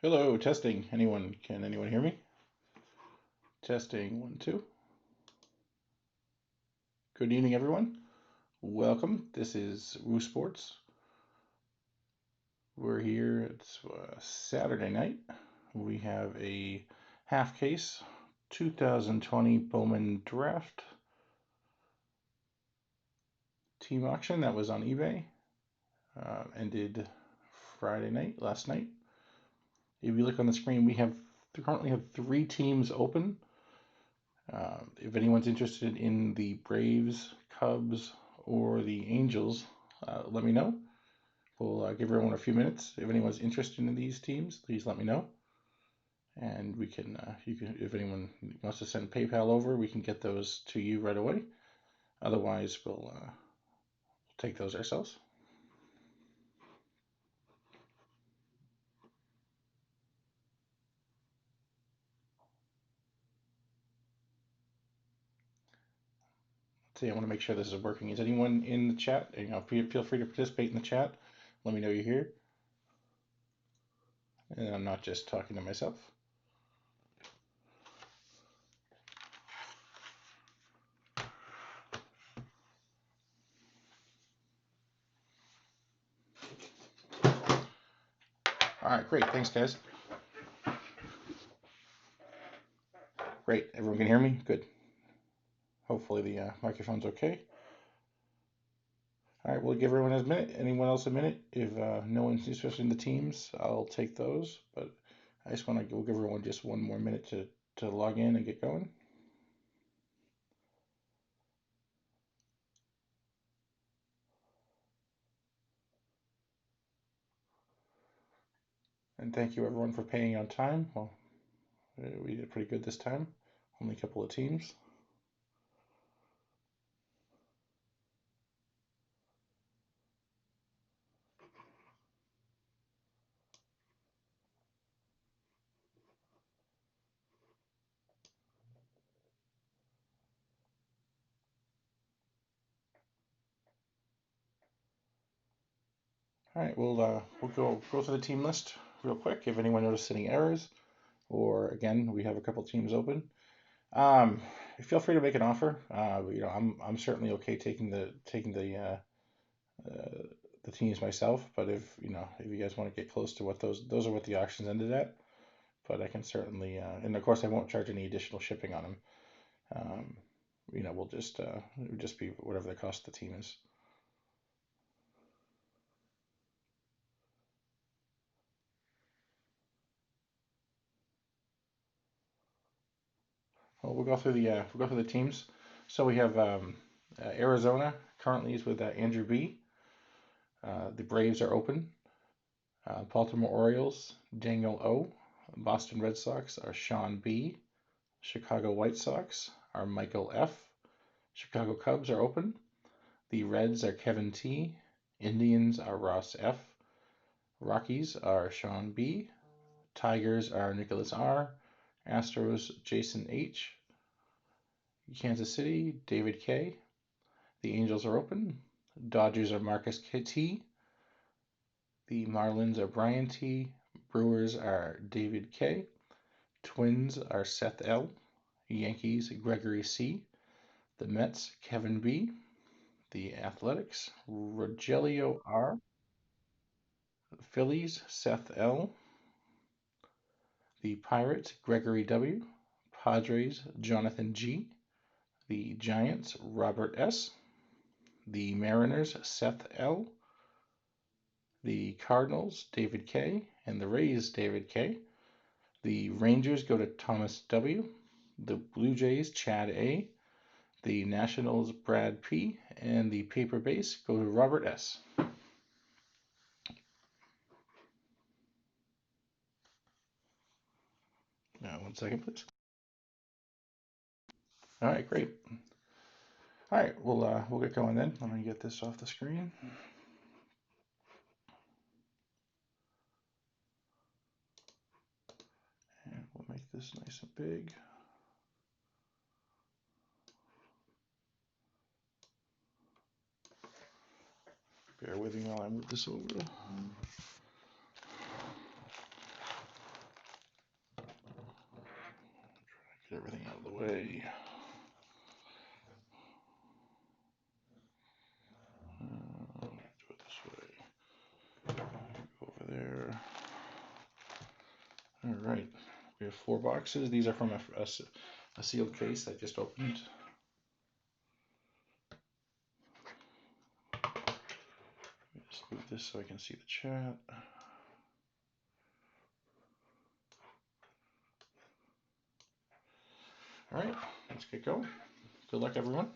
Hello, testing. Can anyone hear me? Testing one, two. Good evening, everyone. Welcome. This is Woo Sports. We're here. It's Saturday night. We have a half case 2020 Bowman draft team auction that was on eBay. Ended Friday night, last night. If you look on the screen, we currently have 3 teams open. If anyone's interested in the Braves, Cubs, or the Angels, let me know. We'll give everyone a few minutes. If anyone's interested in these teams, please let me know. And we can, if anyone wants to send PayPal over, we can get those to you right away. Otherwise, we'll take those ourselves. See, I want to make sure this is working. Is anyone in the chat? Feel free to participate in the chat. Let me know you're here. And I'm not just talking to myself. All right, great. Thanks, guys. Great. Everyone can hear me? Good. Hopefully the microphone's okay. All right, we'll give everyone a minute. Anyone else a minute? If no one's interested in the teams, I'll take those. But I just want to give everyone just one more minute to log in and get going. And thank you everyone for paying on time. Well, we did pretty good this time. Only a couple of teams. All right, we'll go through the team list real quick. If anyone noticed any errors, or again, we have a couple teams open. Feel free to make an offer. I'm certainly okay taking the teams myself. But if you guys want to get close to what those are what the auctions ended at. But I can certainly, and of course I won't charge any additional shipping on them. We'll just it would just be whatever the cost of the team is. Well, we'll go through the teams. So we have Arizona currently is with Andrew B. The Braves are open. Baltimore Orioles, Daniel O. Boston Red Sox are Sean B. Chicago White Sox are Michael F. Chicago Cubs are open. The Reds are Kevin T. Indians are Ross F. Rockies are Sean B. Tigers are Nicholas R. Astros Jason H. Kansas City David K. The Angels are open. Dodgers are Marcus T. The Marlins are Brian T. Brewers are David K. Twins are Seth L. Yankees Gregory C. The Mets Kevin B. The Athletics Rogelio R. Phillies Seth L. The Pirates Gregory W. Padres Jonathan G. The Giants Robert S. The Mariners Seth L. The Cardinals David K. And the Rays David K. The Rangers go to Thomas W. The Blue Jays Chad A. The Nationals Brad P. And the paper base go to Robert S. Now, 1 second, please. All right, great. All right, we'll get going then. Let me get this off the screen. And we'll make this nice and big. Bear with me while I move this over. Get everything out of the way. Do it this way. Go over there. All right. We have 4 boxes. These are from a sealed case I just opened. Just move this so I can see the chat. All right, let's get going. Good luck, everyone.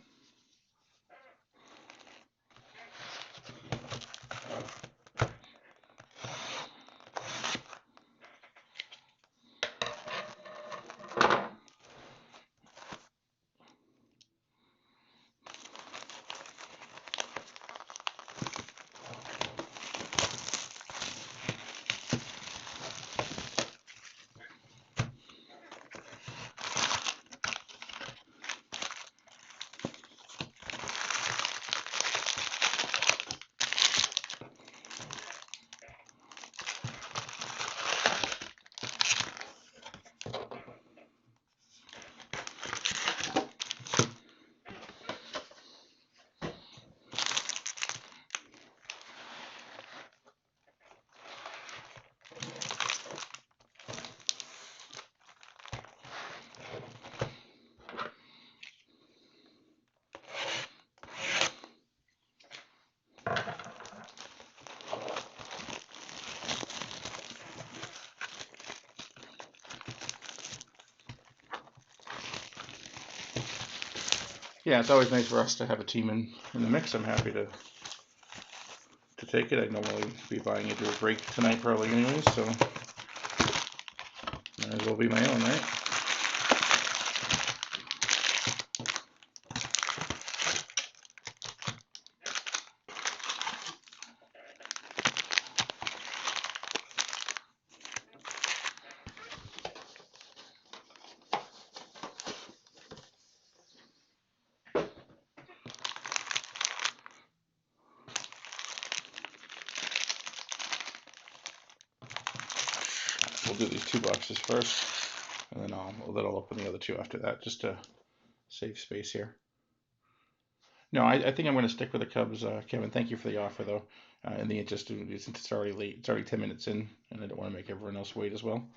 Yeah, it's always nice for us to have a team in the mix. I'm happy to take it. I'd normally be buying it to a break tonight probably anyways, so might as well be my own, right? We'll do these 2 boxes first, and then I'll open the other 2 after that, just to save space here. No, I think I'm going to stick with the Cubs, Kevin. Thank you for the offer, though. In the interest, since it's already late, it's already 10 minutes in, and I don't want to make everyone else wait as well.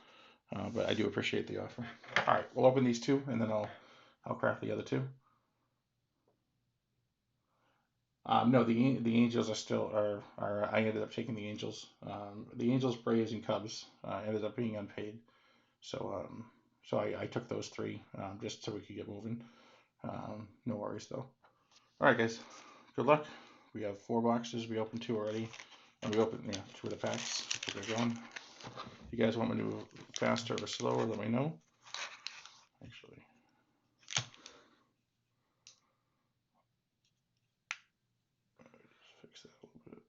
But I do appreciate the offer. All right, we'll open these 2, and then I'll craft the other 2. No, the Angels are I ended up taking the Angels. The Angels, Braves, and Cubs ended up being unpaid, so I took those 3 just so we could get moving. No worries though. All right, guys. Good luck. We have 4 boxes. We opened 2 already, and we opened 2 of the packs. We'll get going. If you guys want me to move faster or slower, let me know. Actually. Fix that a little bit.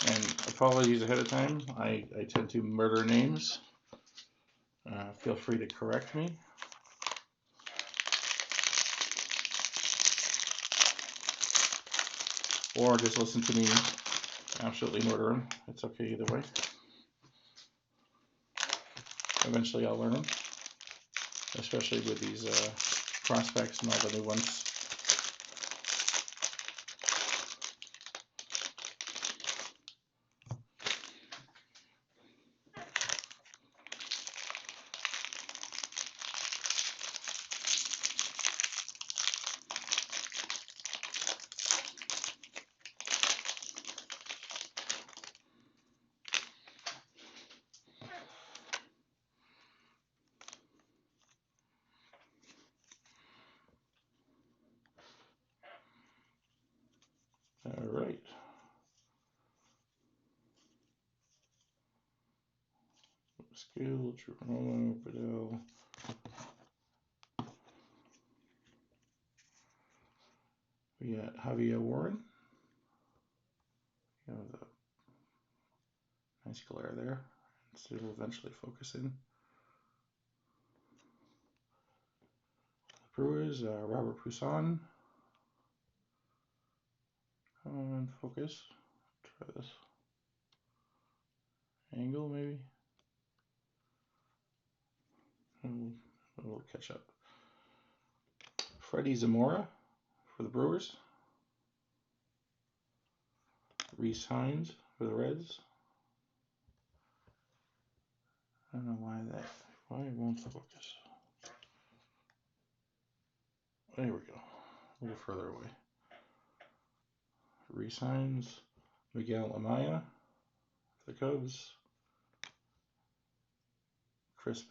And apologies ahead of time. I tend to murder names. Feel free to correct me. Or just listen to me absolutely murder them. It's okay either way. Eventually I'll learn them. Especially with these prospects and all the new ones. All right. Skill, Geronimo, Bedell. We got Javier Warren. You know, the nice glare there. So it'll eventually focus in. Brewers, Robert Poussin. Come on, focus. Try this. Angle, maybe? We'll catch up. Freddie Zamora for the Brewers. Reese Hines for the Reds. I don't know why it won't focus. There we go. A little further away. Reese Hines, Miguel Amaya for the Cubs. Chris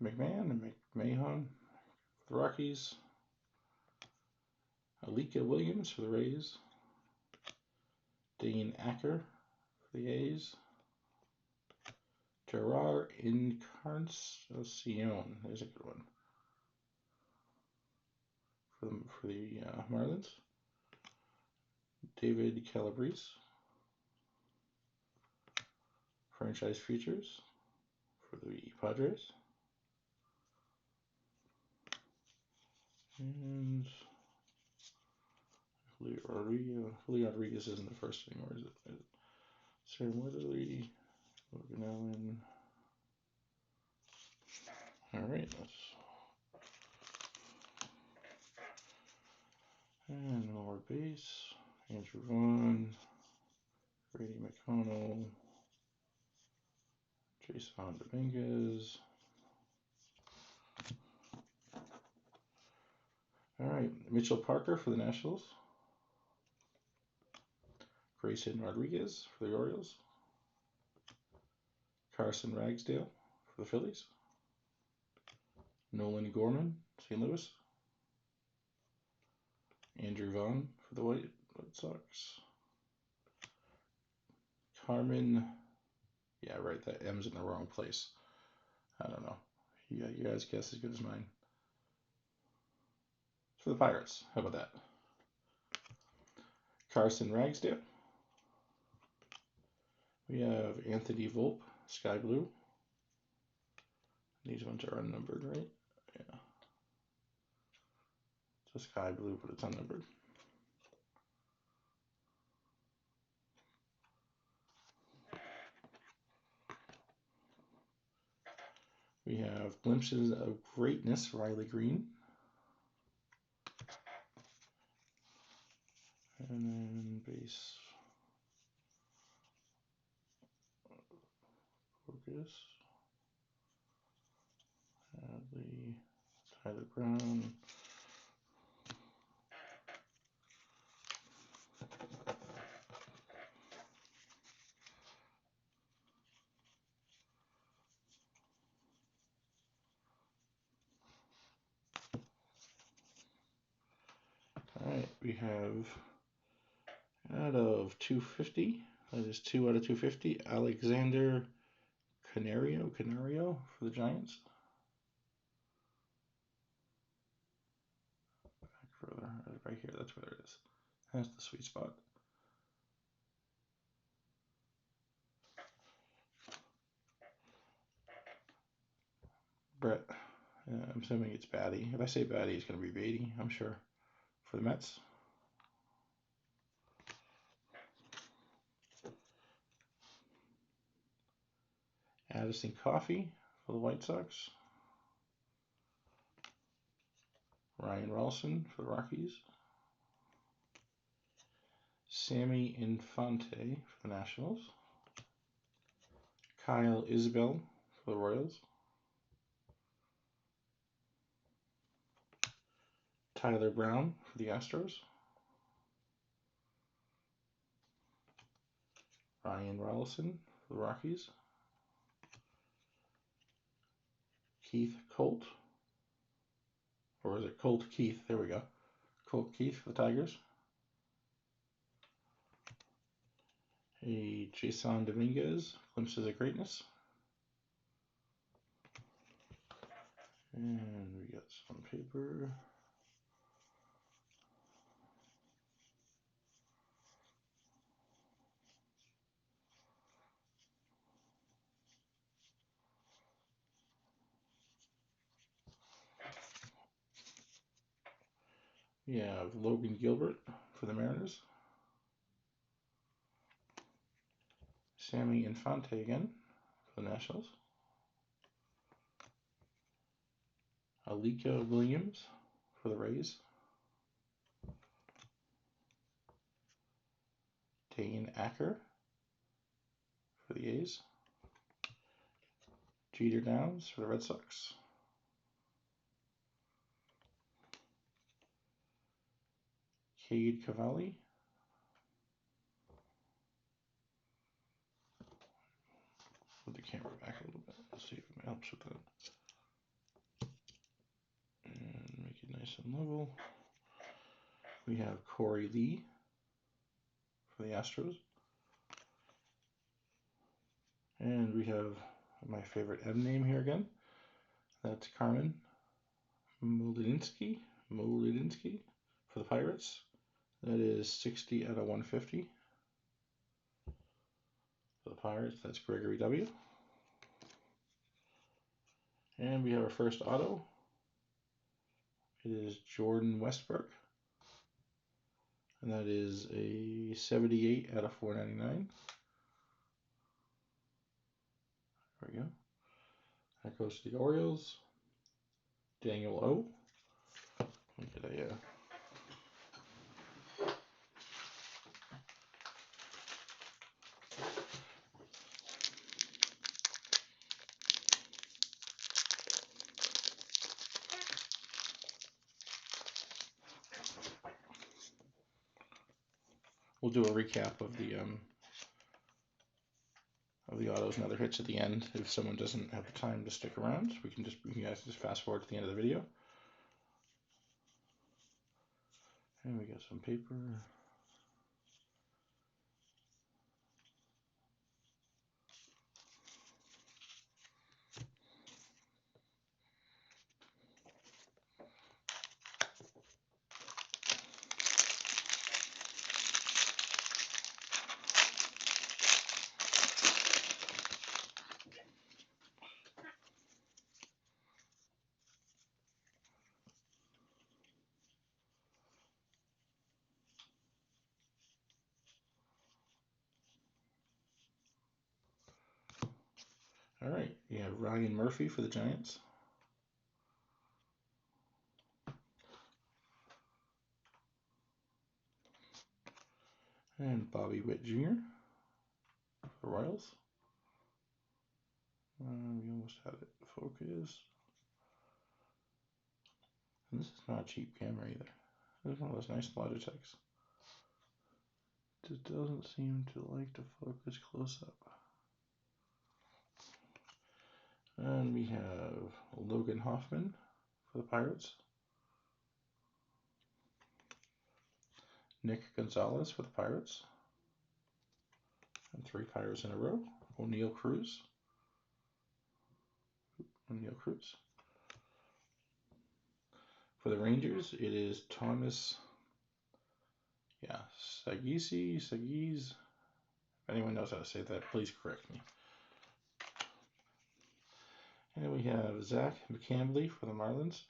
McMahon and McMahon for the Rockies. Alika Williams for the Rays. Dane Acker for the A's. Gerard Encarnacion, there's a good one, for the Marlins. David Calabrese, franchise futures for the Padres. And Julio Rodriguez isn't the first anymore, is it? Sam Weatherly, Logan Allen. Alright, and lower base, Andrew Vaughn, Grady McConnell, Jason Dominguez. Alright, Mitchell Parker for the Nationals. Grayson Rodriguez for the Orioles. Carson Ragsdale for the Phillies. Nolan Gorman, St. Louis. Andrew Vaughn for the White Sox. Carmen, yeah, right, that M's in the wrong place. I don't know. You guys guess as good as mine. For the Pirates, how about that? Carson Ragsdale. We have Anthony Volpe, Sky Blue. These ones are unnumbered, right? Yeah. It's a Sky Blue, but it's unnumbered. We have Glimpses of Greatness, Riley Green. And then base focus. Hadley, Tyler Brown. Alright, we have out of 250, that is 2 out of 250, Alexander Canario for the Giants. Back further, right here, that's where it is. That's the sweet spot. Brett, I'm assuming it's Batty. If I say Batty, it's going to be Beatty, I'm sure, for the Mets. Addison Coffey for the White Sox. Ryan Ralston for the Rockies. Sammy Infante for the Nationals. Kyle Isbell for the Royals. Tyler Brown for the Astros. Ryan Ralston for the Rockies. Keith Colt. Or is it Colt Keith? There we go. Colt Keith for the Tigers. A Jason Dominguez, Glimpses of Greatness. And we got some paper. We have Logan Gilbert for the Mariners. Sammy Infante again for the Nationals. Alika Williams for the Rays. Dane Acker for the A's. Jeter Downs for the Red Sox. Cade Cavalli. Put the camera back a little bit. Let's see if it helps with that. And make it nice and level. We have Corey Lee for the Astros. And we have my favorite M name here again. That's Carmen Molodinsky for the Pirates. That is 60 out of 150. For the Pirates, that's Gregory W. And we have our first auto. It is Jordan Westbrook. And that is a 78 out of 499. There we go. That goes to the Orioles. Daniel O. We'll do a recap of the autos and other hits at the end. If someone doesn't have the time to stick around, you guys just fast forward to the end of the video. And we got some paper. All right, you have Ryan Murphy for the Giants. And Bobby Witt Jr. for the Royals. We almost had it. Focus. And this is not a cheap camera either. This is one of those nice Logitechs. Just doesn't seem to like to focus close up. And we have Logan Hoffman for the Pirates. Nick Gonzalez for the Pirates. And 3 Pirates in a row. O'Neill Cruz. For the Rangers, it is Thomas Sagies. If anyone knows how to say that, please correct me. And we have Zach McCambley for the Marlins.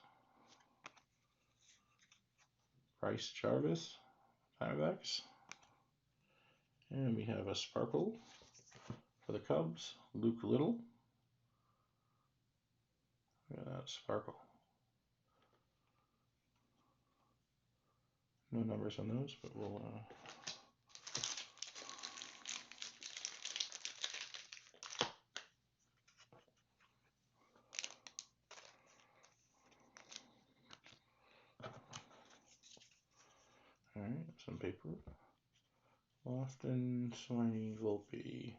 Bryce Jarvis, Diamondbacks. And we have a Sparkle for the Cubs, Luke Little. Look at that Sparkle. No numbers on those, but we'll all right, some paper. Lofton, Swiney, Volpe,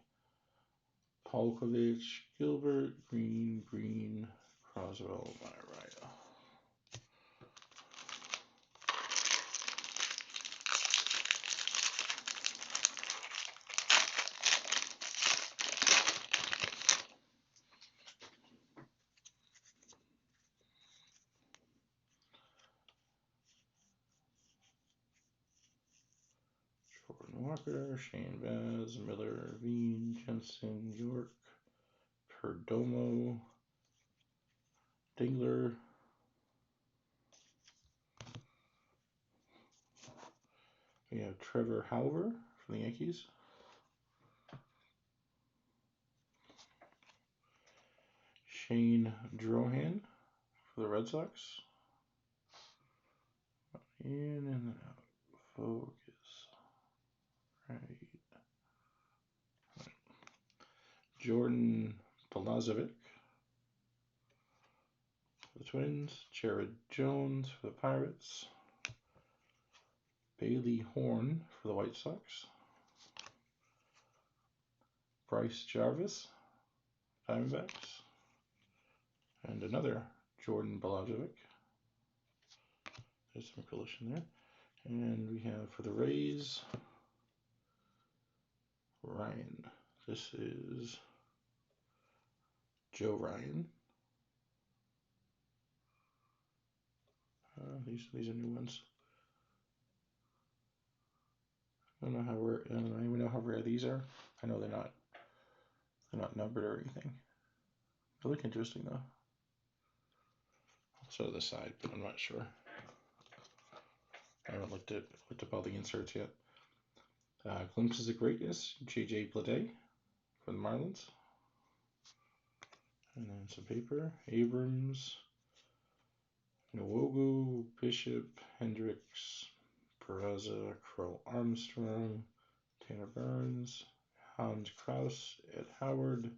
Polkovich, Gilbert, Green, Croswell, Mariah. Jordan Walker, Shane Baz, Miller, Veen, Jensen, York, Perdomo, Dingler, We have Trevor Hauer for the Yankees. Shane Drohan for the Red Sox. In and out. Focus. Right. Jordan Balazovic for the Twins. Jared Jones for the Pirates. Bailey Horn for the White Sox. Bryce Jarvis, Diamondbacks. And another Jordan Balazovic. There's some collision there. And we have for the Rays, Ryan. This is Joe Ryan. These are new ones. I don't even know how rare these are. I know they're not numbered or anything. They look interesting though. I'll show the side, but I'm not sure. I haven't looked up all the inserts yet. Glimpses of Greatness, J.J. Bleday for the Marlins. And then some paper. Abrams, Nwogu, Bishop, Hendricks, Peraza, Crow Armstrong, Tanner Burns, Hans Kraus, Ed Howard,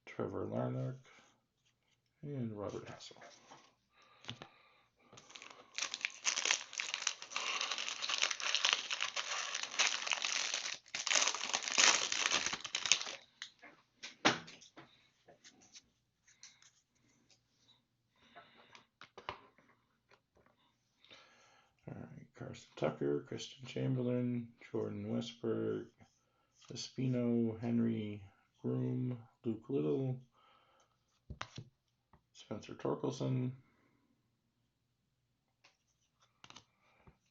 Trevor Larnach, and Robert Hassel. All right, Carson Tucker, Christian Chamberlain, Jordan Westberg, Espino, Henry Groom, Luke Little, Spencer Torkelson,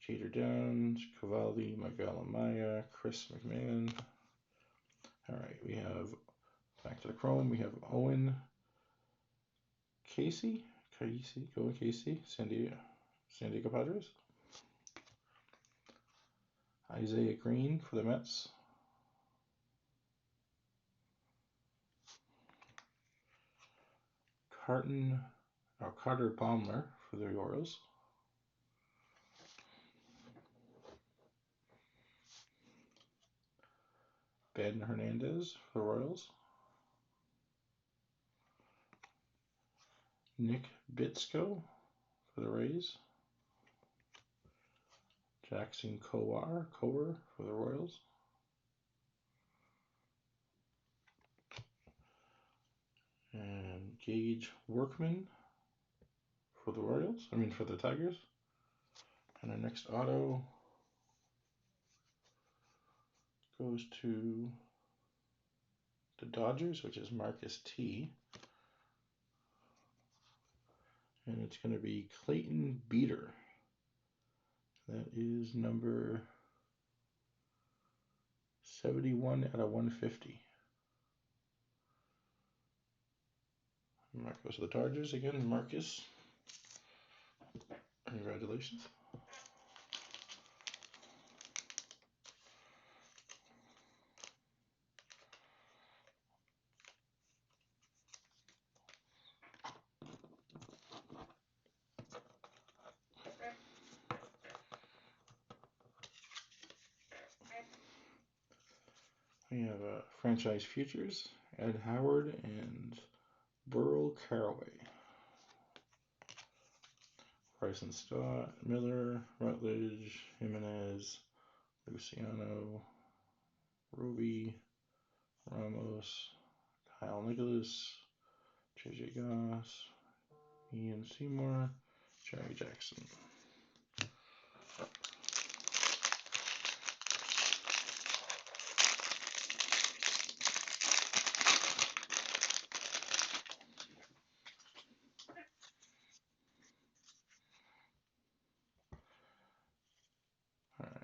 Jeter Downs, Cavalli, Miguel Amaya, Chris McMahon. All right, we have back to the Chrome. We have Owen Casey, San Diego Padres. Isaiah Green for the Mets. Carter Baumler for the Orioles. Ben Hernandez for the Royals. Nick Bitsko for the Rays. Jackson Kowar for the Royals. And Gage Workman for the for the Tigers. And our next auto goes to the Dodgers, which is Marcus T. And it's going to be Clayton Beeter. That is number 71 out of 150. And that goes to the Dodgers again, Marcus. Congratulations. We have Franchise Futures, Ed Howard and Burl Caraway. Bryson Stott, Miller, Rutledge, Jimenez, Luciano, Ruby, Ramos, Kyle Nicholas, JJ Goss, Ian Seymour, Jerry Jackson.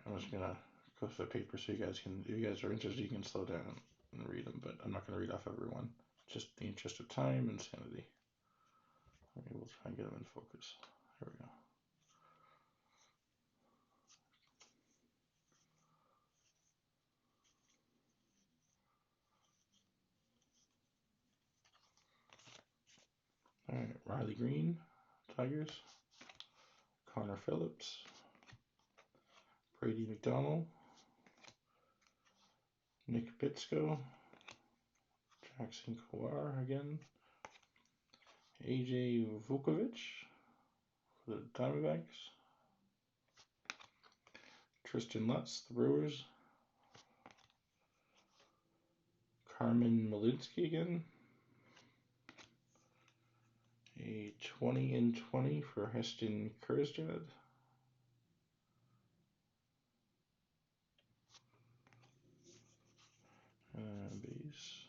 I'm just gonna go through the paper so you guys can, if you guys are interested, you can slow down and read them, but I'm not gonna read off everyone. Just the interest of time and sanity. Okay, we'll try and get them in focus. There we go. Green, Tigers. Connor Phillips. Brady McDonald. Nick Bitsko. Jackson Kowar again. AJ Vukovic for the Diamondbacks. Tristan Lutz, the Brewers. Carmen Malinsky again. A 20/20 for Heston Kjerstad. Base.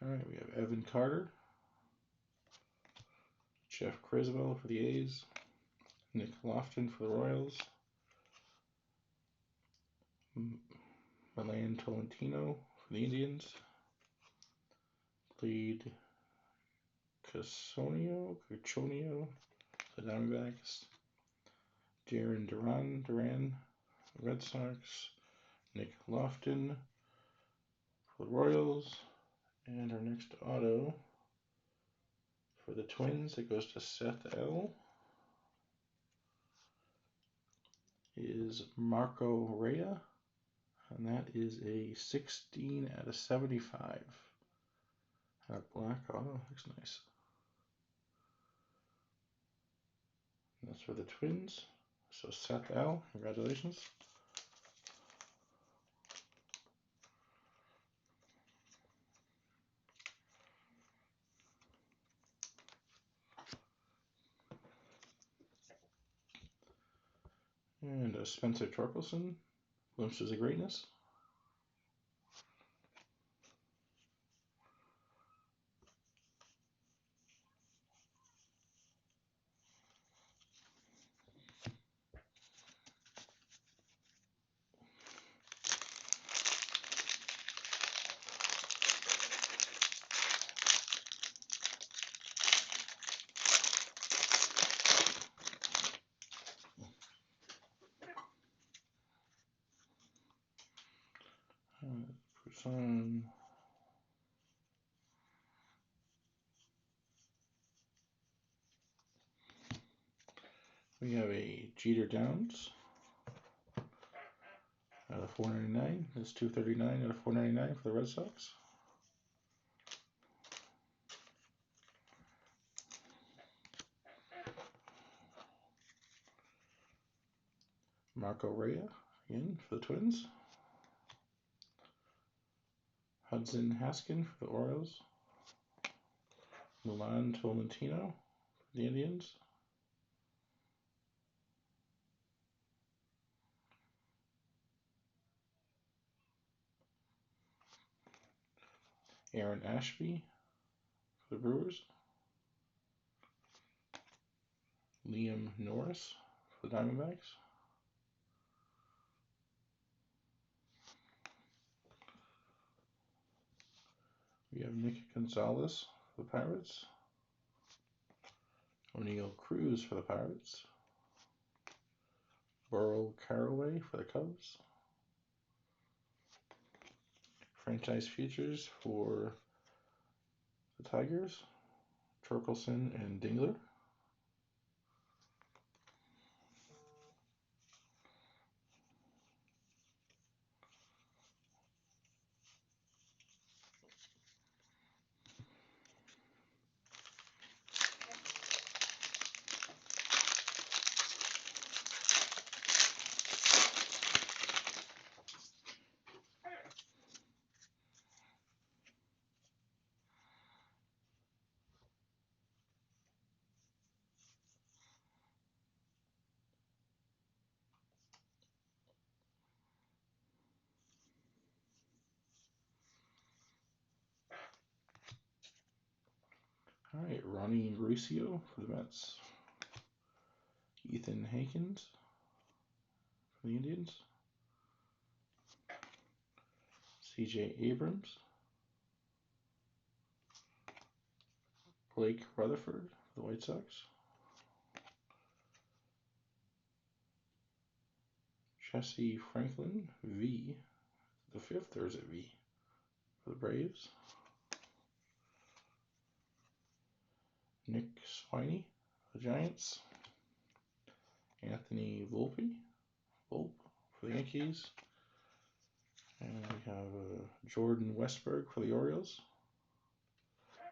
All right, we have Evan Carter, Jeff Criswell for the A's, Nick Lofton for the Royals, Milan Tolentino for the Indians, Lead Cachonio for the Diamondbacks, Jarren Duran, Red Sox, Nick Lofton for the Royals, and our next auto for the Twins, it goes to Seth L. is Marco Rea, and that is a 16/75. That black auto looks nice. And that's for the Twins. So Seth L, congratulations. And Spencer Torkelson, Glimpses of Greatness. Person. We have a Jeter Downs out of 499. That's 239 out of 499 for the Red Sox. Marco Rea again for the Twins. Hudson Haskin for the Orioles. Milan Tolentino for the Indians. Aaron Ashby for the Brewers. Liam Norris for the Diamondbacks. We have Nick Gonzalez for the Pirates. O'Neill Cruz for the Pirates. Burrow Caraway for the Cubs. Franchise Futures for the Tigers. Torkelson and Dingler. All right, Ronnie Mauricio for the Mets. Ethan Hankins for the Indians. C.J. Abrams. Blake Rutherford for the White Sox. Jesse Franklin, V, the 5th, or is it V, for the Braves. Nick Swiney for the Giants. Anthony Volpe for the Yankees. And we have Jordan Westberg for the Orioles.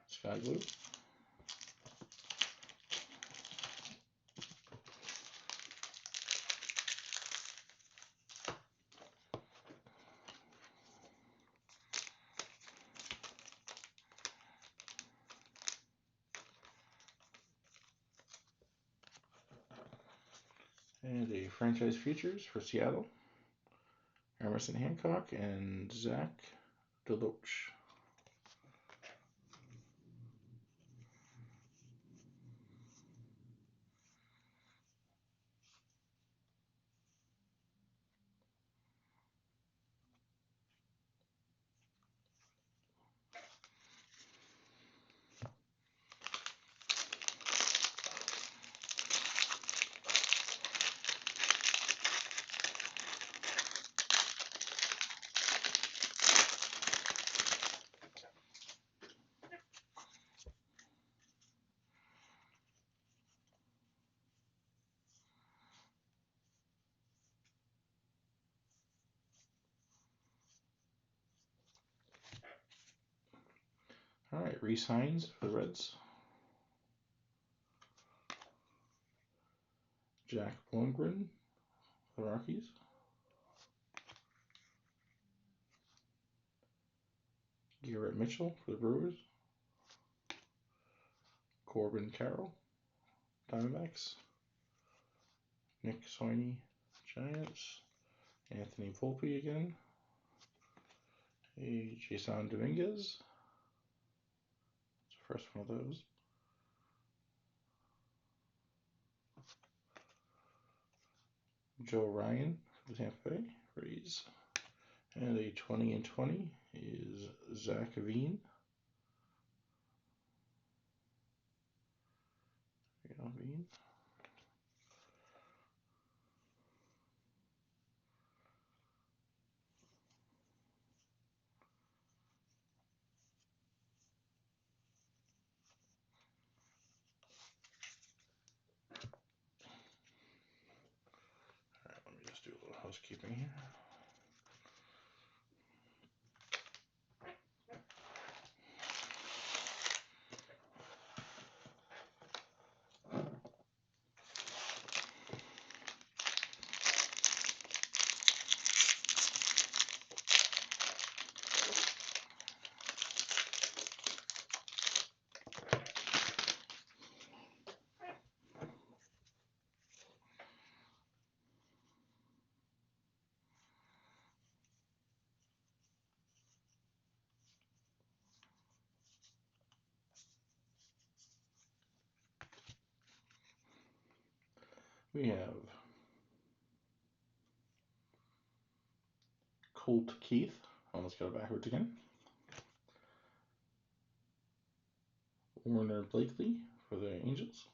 Sky Blue. And a franchise futures for Seattle. Emerson Hancock and Zach Deloach. All right, Reese Hines for the Reds. Jack Blomgren for the Rockies. Garrett Mitchell for the Brewers. Corbin Carroll, Diamondbacks. Nick Swiney, Giants. Anthony Volpe again. Jason Dominguez. It's the first one of those. Joe Ryan for the Tampa Bay Rays. And a 20/20 is Zach Veen. Veen. All right, let me just do a little housekeeping here. We have Colt Keith. Almost got it backwards again. Warner Blakely for the Angels.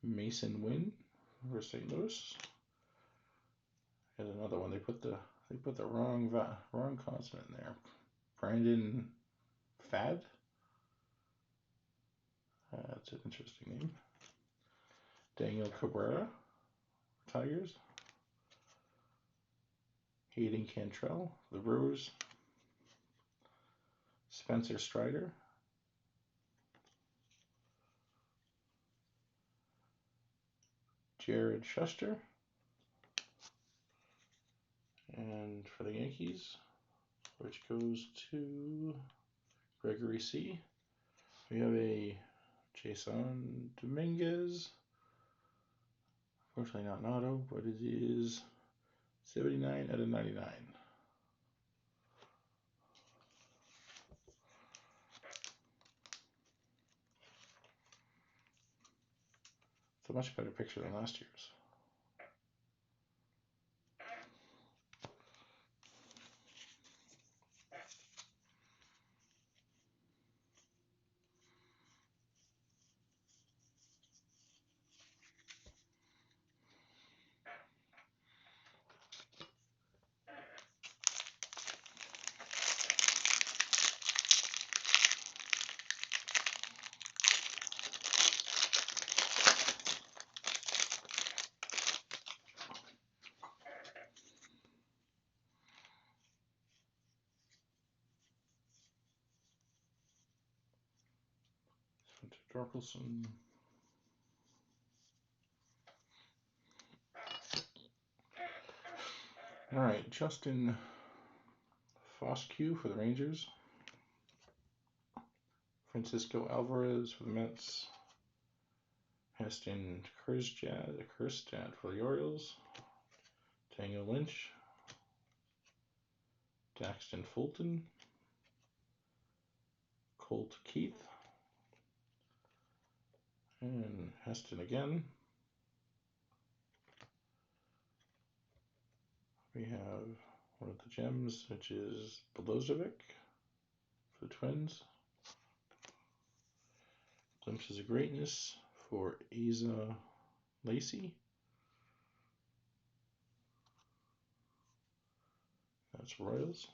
Mason Wynn for St. Louis. And another one. They put the wrong consonant in there. Brandon Fad. That's an interesting name. Daniel Cabrera, Tigers. Hayden Cantrell, the Brewers. Spencer Strider. Jared Shuster. And for the Yankees, which goes to Gregory C., we have a Jason Dominguez. Unfortunately not an auto, but it is 79/99. a much better picture than last year's. Dorkelson. All right, Justin Foscue for the Rangers. Francisco Alvarez for the Mets. Heston Kjerstad for the Orioles. Tango Lynch. Daxton Fulton. Colt Keith. And Heston again. We have one of the gems, which is Belozovic for the Twins. Glimpses of Greatness for Asa Lacey. That's Royals.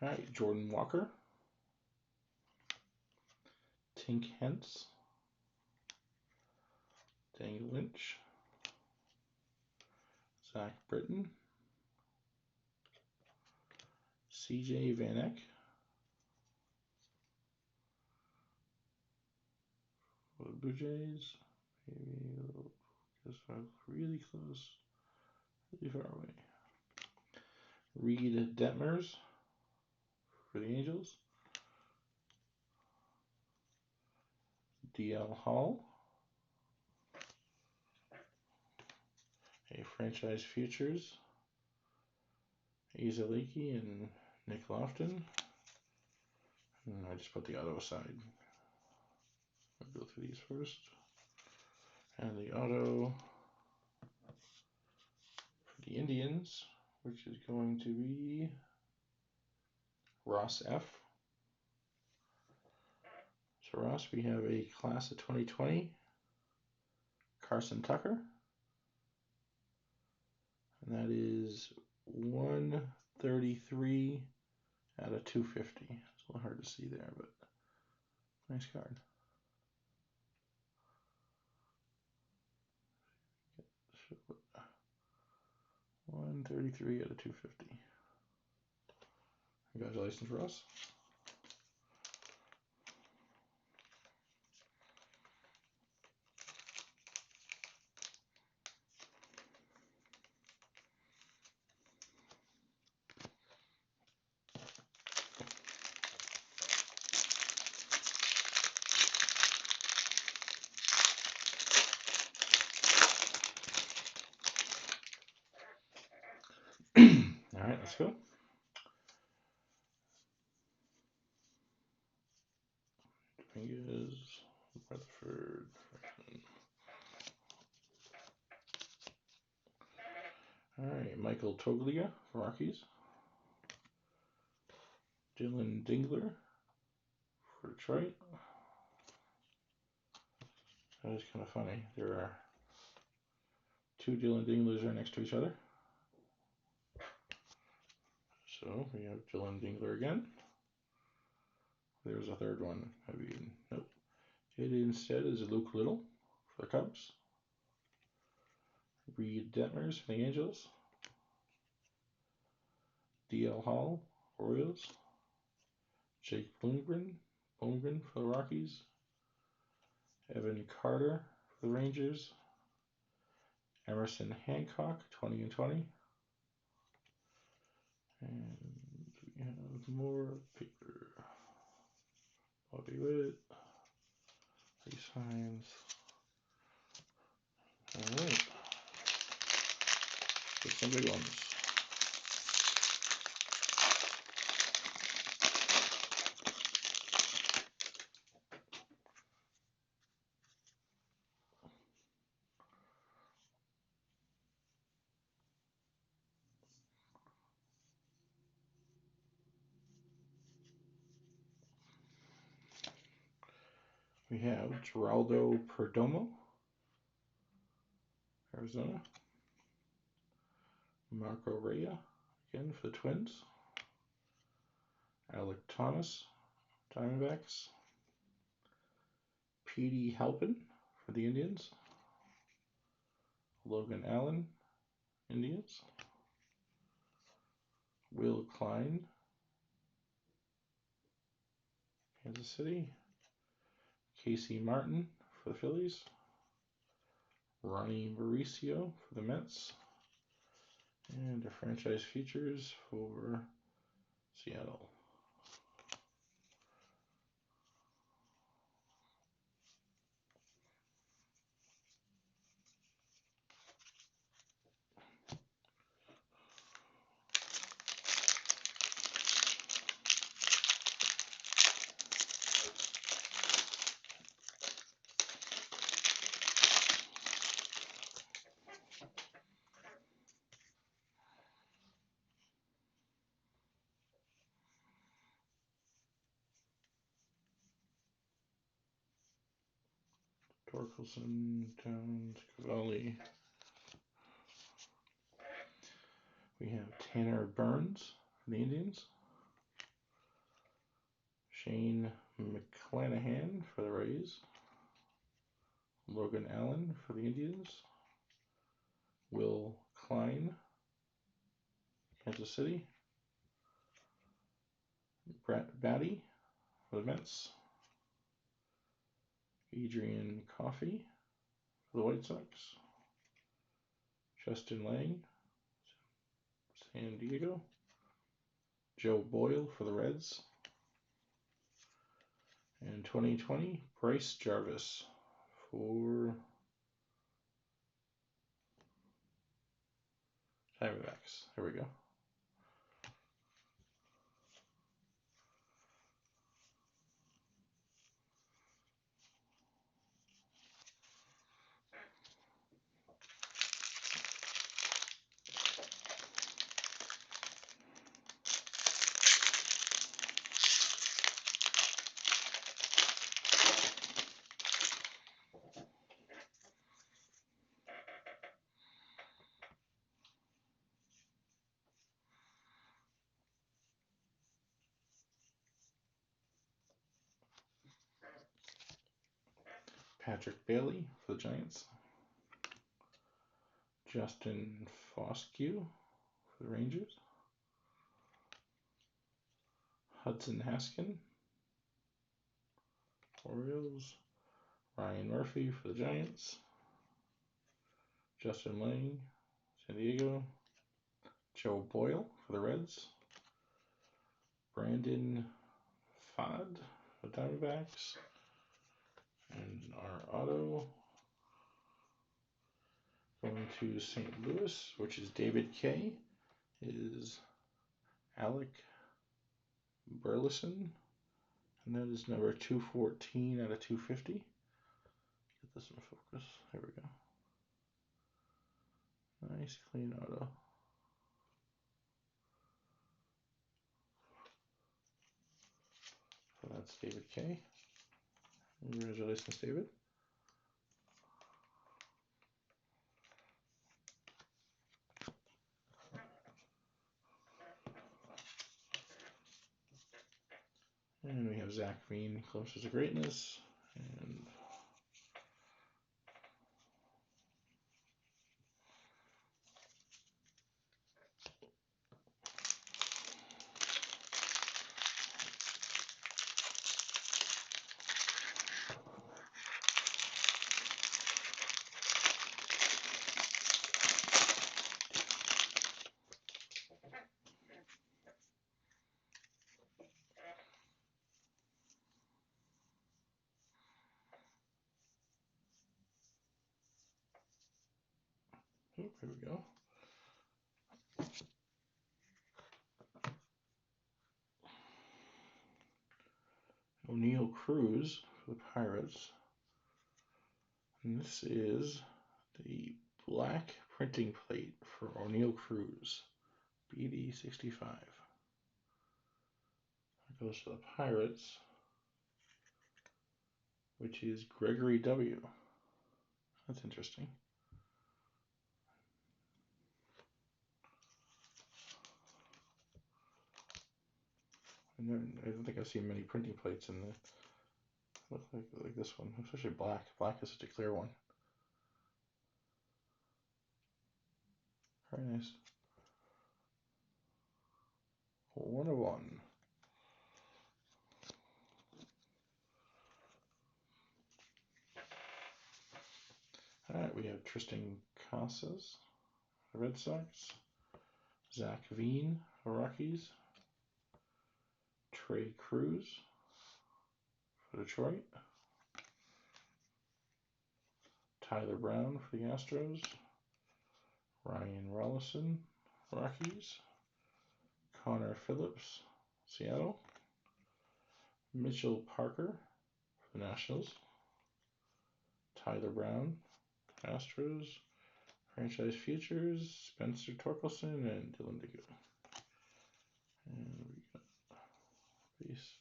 All right, Jordan Walker. Tink Hence. Daniel Lynch. Zach Britton. CJ Van Eck. For the Blue Jays. Maybe a little, just really close, really far away. Reed Detmers for the Angels. DL Hall. A Franchise Futures. Asa Leakey and Nick Lofton. And I just put the auto aside. I'll go through these first. And the auto for the Indians, which is going to be Ross F. So Ross, we have a class of 2020, Carson Tucker. And that is 133 out of 250. It's a little hard to see there, but nice card. So, 133 out of 250. Congratulations, Ross. All right, let's go. Dominguez, Rutherford. All right, Michael Toglia for Rockies. Dylan Dingler for Detroit. That is kind of funny. There are two Dylan Dinglers right next to each other. So we have Dylan Dingler again. There's a third one. Nope. It instead is Luke Little for the Cubs. Reed Detmers for the Angels. DL Hall, Orioles. Jake Bloomgren for the Rockies. Evan Carter for the Rangers. Emerson Hancock, 20/20. And we have more paper. Bobby Witt. Three signs. Alright. Get some big ones. We have Geraldo Perdomo, Arizona. Marco Rhea, again for the Twins. Alec Thomas, Diamondbacks. Petey Halpin for the Indians. Logan Allen, Indians. Will Klein, Kansas City. Casey Martin for the Phillies. Ronnie Mauricio for the Mets. And the franchise features for Seattle. Torkelson, Towns, Cavalli. We have Tanner Burns for the Indians. Shane McClanahan for the Rays. Logan Allen for the Indians. Will Klein, Kansas City. Brett Batty for the Mets. Adrian Coffey for the White Sox. Justin Lang, San Diego. Joe Boyle for the Reds. And 20/20, Bryce Jarvis for Diamondbacks. There we go. Patrick Bailey for the Giants. Justin Foscue for the Rangers. Hudson Haskin, Orioles. Ryan Murphy for the Giants. Justin Lang, San Diego. Joe Boyle for the Reds. Brandon Fod for the Diamondbacks. And our auto going to St. Louis, which is David K, is Alec Burleson, and that is number 214 out of 250. Get this in focus. There we go. Nice clean auto. So that's David K. Congratulations, David. And we have Zach Veen, Glimpses of Greatness. And Here we go. O'Neill Cruz for the Pirates. And this is the black printing plate for O'Neill Cruz, BD65. That goes to the Pirates, which is Gregory W. That's interesting. I don't think I've seen many printing plates in the look like this one, especially black. Black is such a clear one. Very nice. 101. All right, we have Tristan Casas, the Red Sox. Zach Veen, the Rockies. Trey Cruz for Detroit. Tyler Brown for the Astros. Ryan Rollison, Rockies. Connor Phillips, Seattle. Mitchell Parker for the Nationals. Tyler Brown, Astros. Franchise Futures, Spencer Torkelson, and Dylan Diggle. And we got base.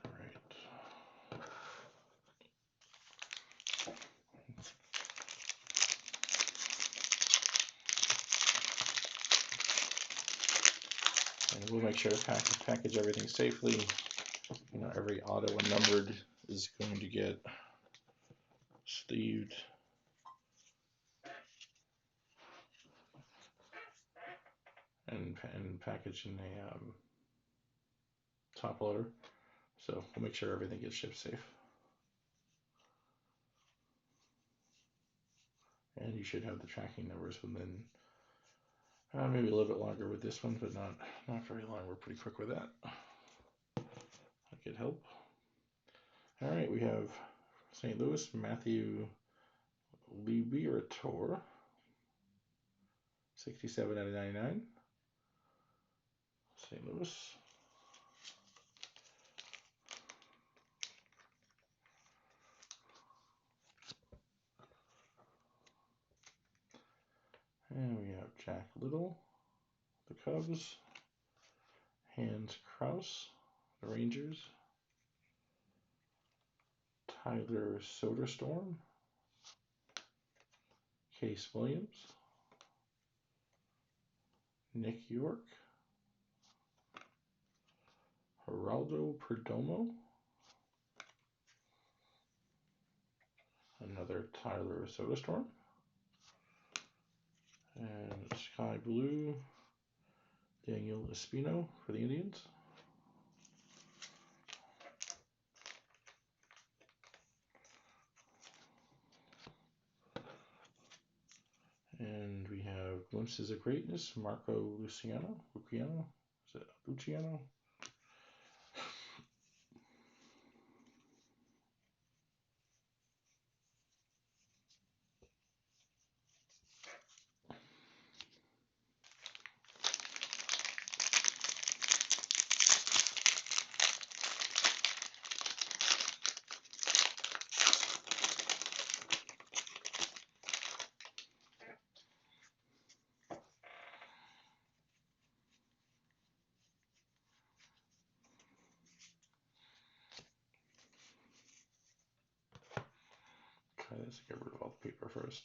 All right. And we'll make sure to package everything safely. You know, every auto and numbered is going to get sleeved and packaged in a top loader. So we'll make sure everything gets shipped safe. And you should have the tracking numbers within maybe a little bit longer with this one, but not very long. We're pretty quick with that. That could help. All right, we have St. Louis, Matthew Liberator, 67 out of 99. St. Louis. And we have Jack Little, the Cubs. Hans Kraus, the Rangers. Tyler Soderstrom. Case Williams. Nick York. Geraldo Perdomo. Another Tyler Soderstrom. And Sky Blue, Daniel Espino for the Indians. And we have Glimpses of Greatness, Marco Luciano. Is it Luciano? Okay, let's get rid of all the paper first.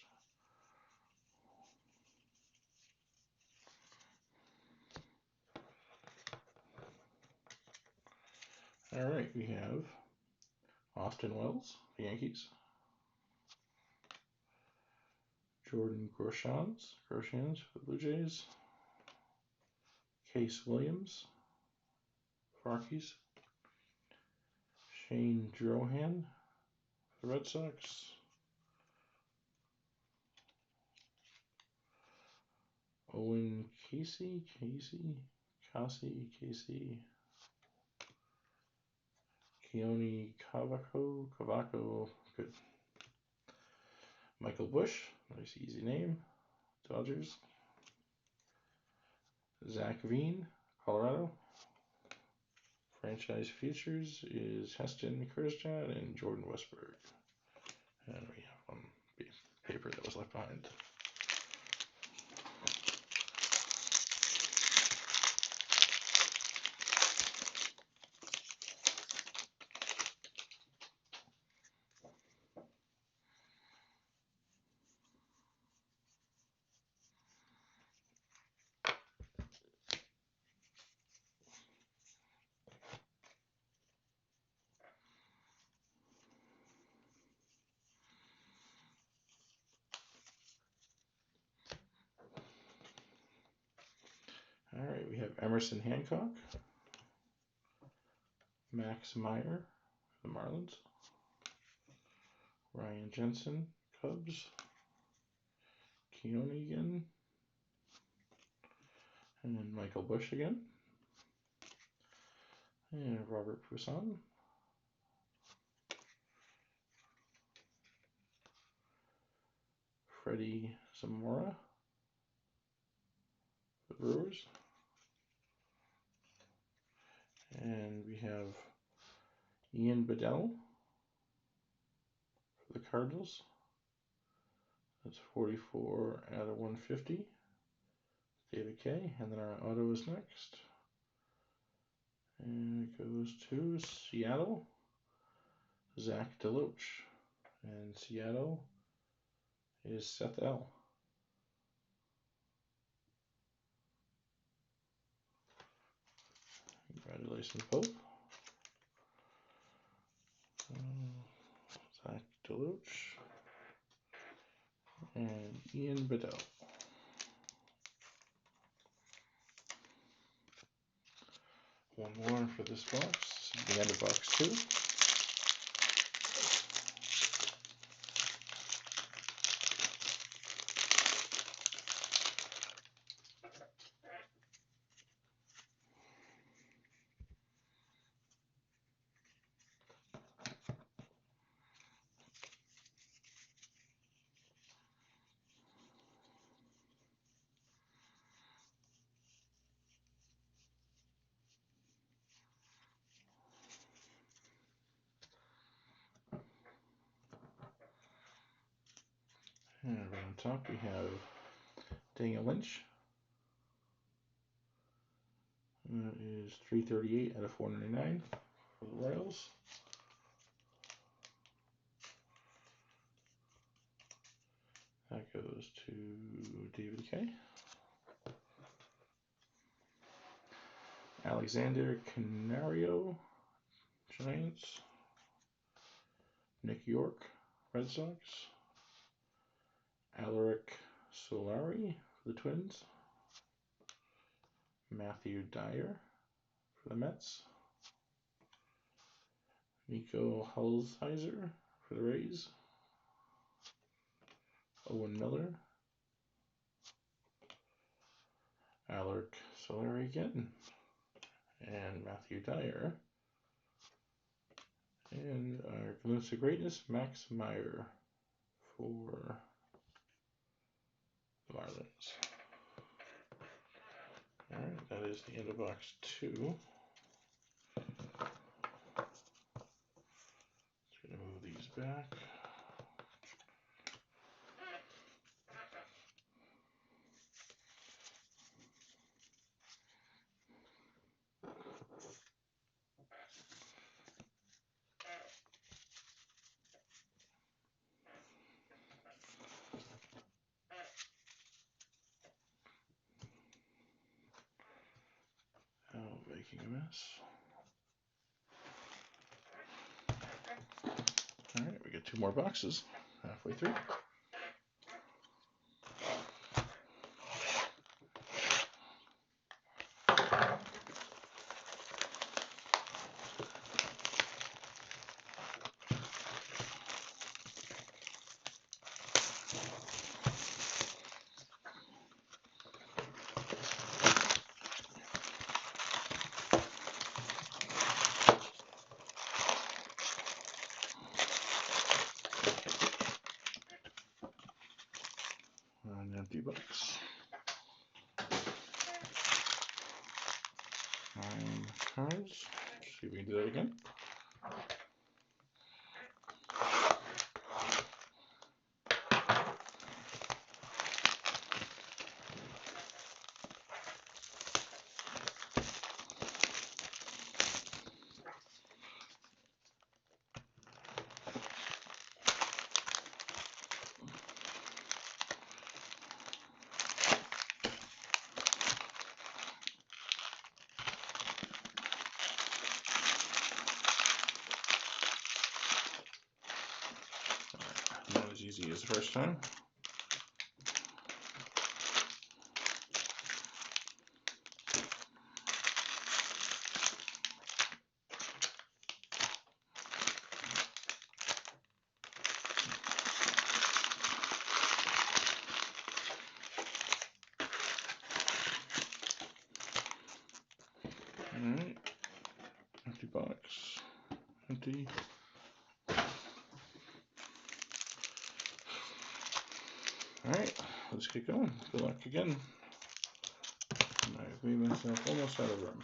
All right, we have Austin Wells, the Yankees. Jordan Groshans for the Blue Jays. Case Williams, Rockies. Shane Drohan for the Red Sox. Owen Casey, Keone Cavaco, good. Michael Bush, nice easy name, Dodgers. Zach Veen, Colorado. Franchise futures is Heston Kjerstad and Jordan Westburg. And we have one paper that was left behind. All right, we have Emerson Hancock, Max Meyer, the Marlins, Ryan Jensen, Cubs, Keone again, and then Michael Bush again, and Robert Poussin, Freddie Zamora, the Brewers, and we have Ian Bedell for the Cardinals. That's 44 out of 150. David K. And then our auto is next. And it goes to Seattle. Zach Deloach. And Seattle is Seth L. Congratulations, both. Zach Deloach and Ian Bedell. One more for this box. This is the end of box 2. And right on top we have Daniel Lynch. That is 338 out of 499 for the Royals. That goes to David K. Alexander Canario, Giants. Nick York, Red Sox. Alaric Solari for the Twins. Matthew Dyer for the Mets. Nico Hulsizer for the Rays. Owen Miller. Alaric Solari again. And Matthew Dyer. And our Glimpse of Greatness, Max Meyer for the Marlins. Alright, that is the end of box 2. Just going to move these back. Making a mess. Alright, we got 2 more boxes halfway through. See if we can do that again. Not as easy as the first time. Alright, empty box, empty. Alright, let's get going. Good luck again. I've made myself almost out of room.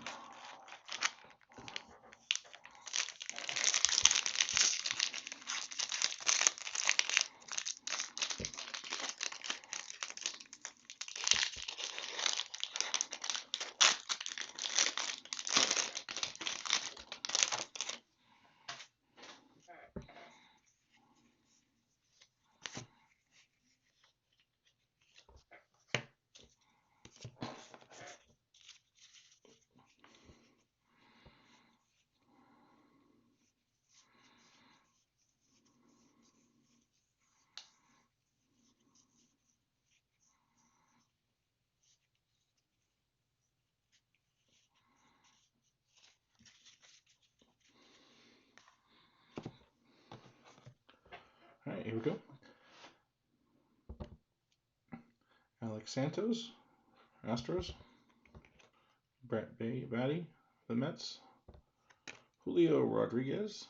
Alright, here we go. Alex Santos, Astros. Brett Batty, the Mets. Julio Rodriguez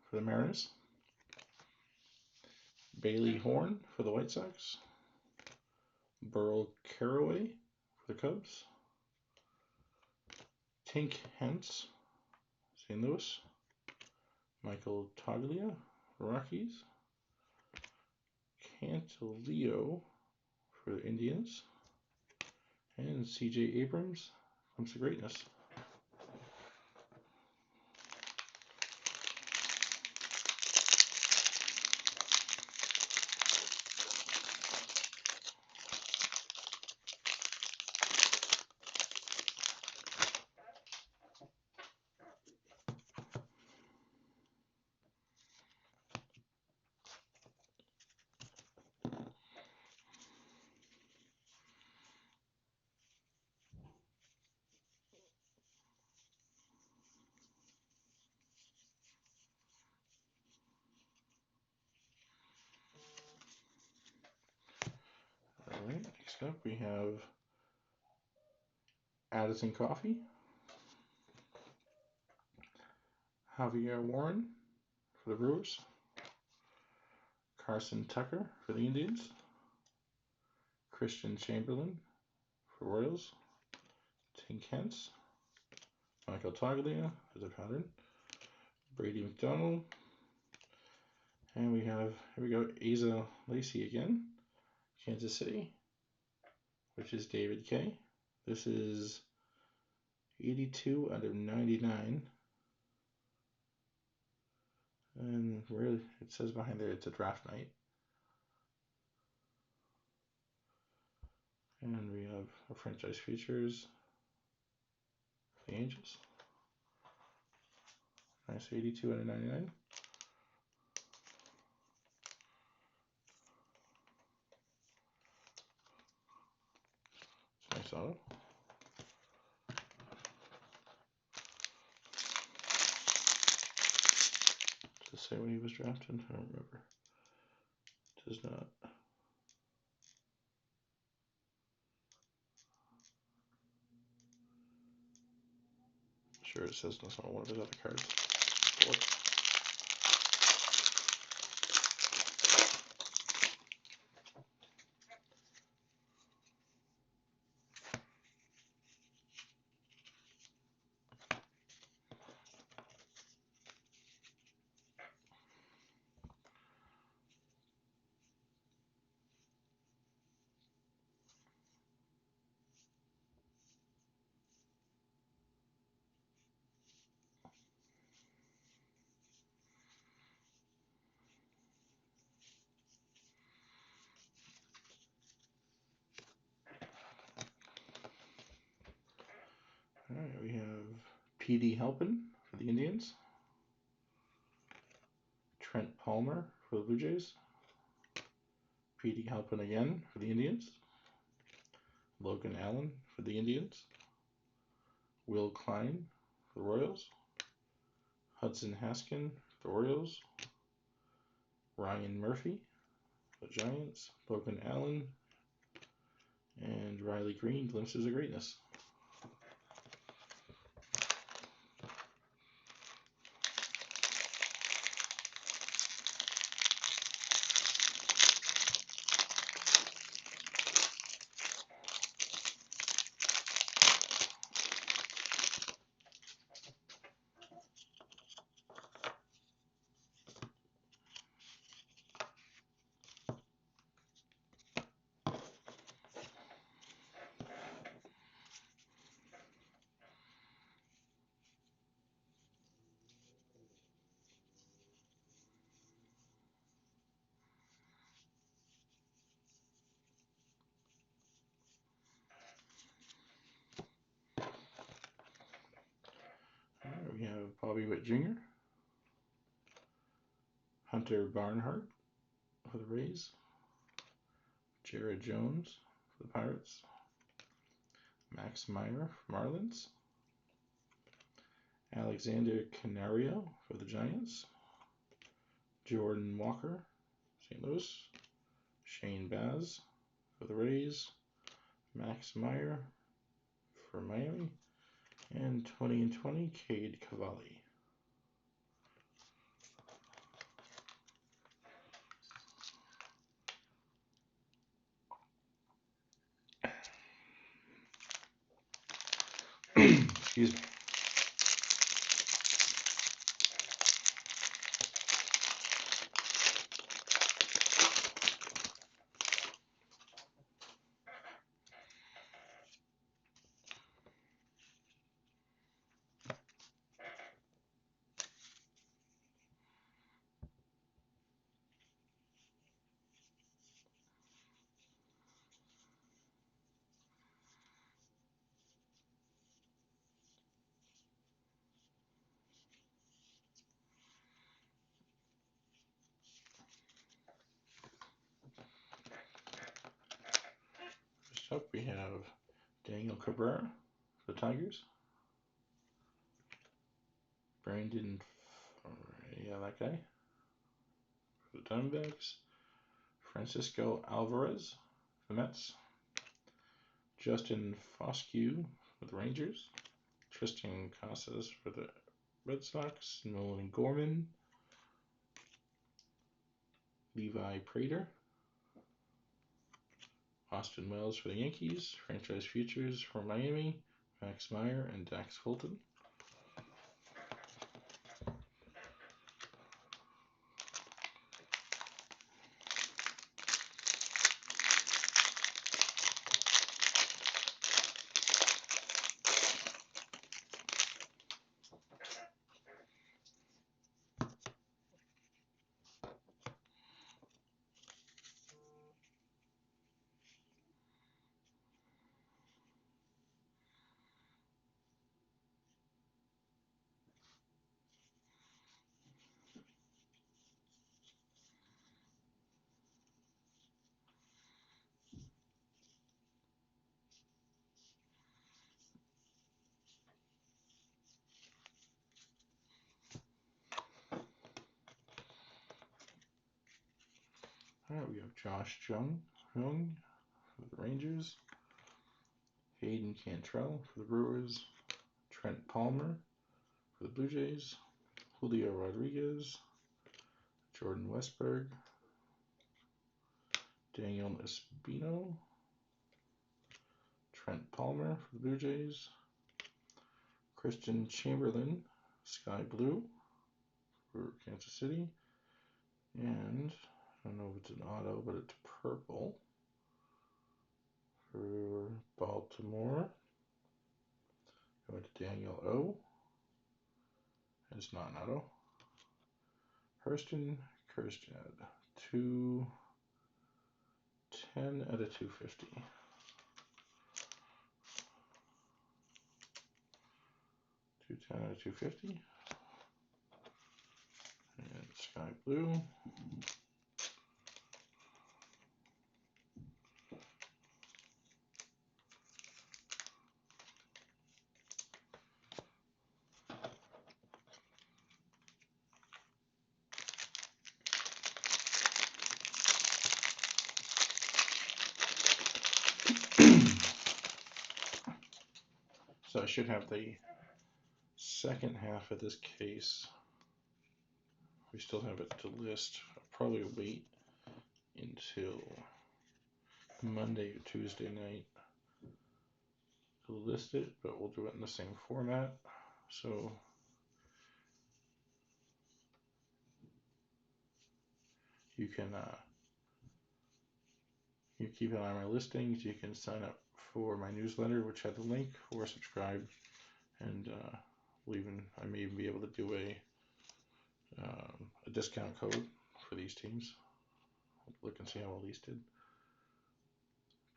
for the Mariners. Bailey Horn for the White Sox. Burl Carraway for the Cubs. Tink Hence, St. Louis. Michael Toglia, Rockies. Cantileo for the Indians. And CJ Abrams comes to greatness. Alright, next up we have Addison Coffee. Javier Warren for the Brewers. Carson Tucker for the Indians. Christian Chamberlain for Royals. Tink Hence. Michael Toglia for the pattern. Brady McDonald. And we have, here we go, Asa Lacey again. Kansas City, which is David K. This is 82 out of 99. And really, it says behind there it's a draft night. And we have a franchise features. The Angels. Nice 82 out of 99. It's nice auto. Does it say when he was drafted? I don't remember. It does not. Sure, it says that's on one of his other cards. P.D. Halpin for the Indians. Trent Palmer for the Blue Jays. P.D. Halpin again for the Indians. Logan Allen for the Indians. Will Klein for the Royals. Hudson Haskin for the Orioles. Ryan Murphy for the Giants. Logan Allen. And Riley Green, Glimpses of Greatness. We have Bobby Witt Jr., Hunter Barnhart for the Rays, Jared Jones for the Pirates, Max Meyer for Marlins, Alexander Canario for the Giants, Jordan Walker, St. Louis, Shane Baz for the Rays, Max Meyer for Miami, and 20/20 Cade Cavalli. Excuse me. First up, we have Daniel Cabrera for the Tigers. Brandon, that guy for the Diamondbacks. Francisco Alvarez for the Mets. Justin Foscue for the Rangers. Tristan Casas for the Red Sox. Nolan Gorman. Levi Prater. Austin Wells for the Yankees. Franchise Futures for Miami. Max Meyer and Dax Fulton. Alright, we have Josh Jung for the Rangers. Hayden Cantrell for the Brewers. Trent Palmer for the Blue Jays. Julio Rodriguez. Jordan Westberg. Daniel Espino. Trent Palmer for the Blue Jays. Christian Chamberlain, Sky Blue for Kansas City. And I don't know if it's an auto, but it's purple for Baltimore. Going to Daniel O. It's not an auto. Hurston Kjerstad, 210 out of 250. 210 out of 250. And sky blue. So I should have the second half of this case. We still have it to list. I'll probably wait until Monday or Tuesday night to list it, but we'll do it in the same format. So you can you keep an eye on my listings. You can sign up for my newsletter, which had the link, or subscribe, and I may even be able to do a discount code for these teams. Look and see how all these did.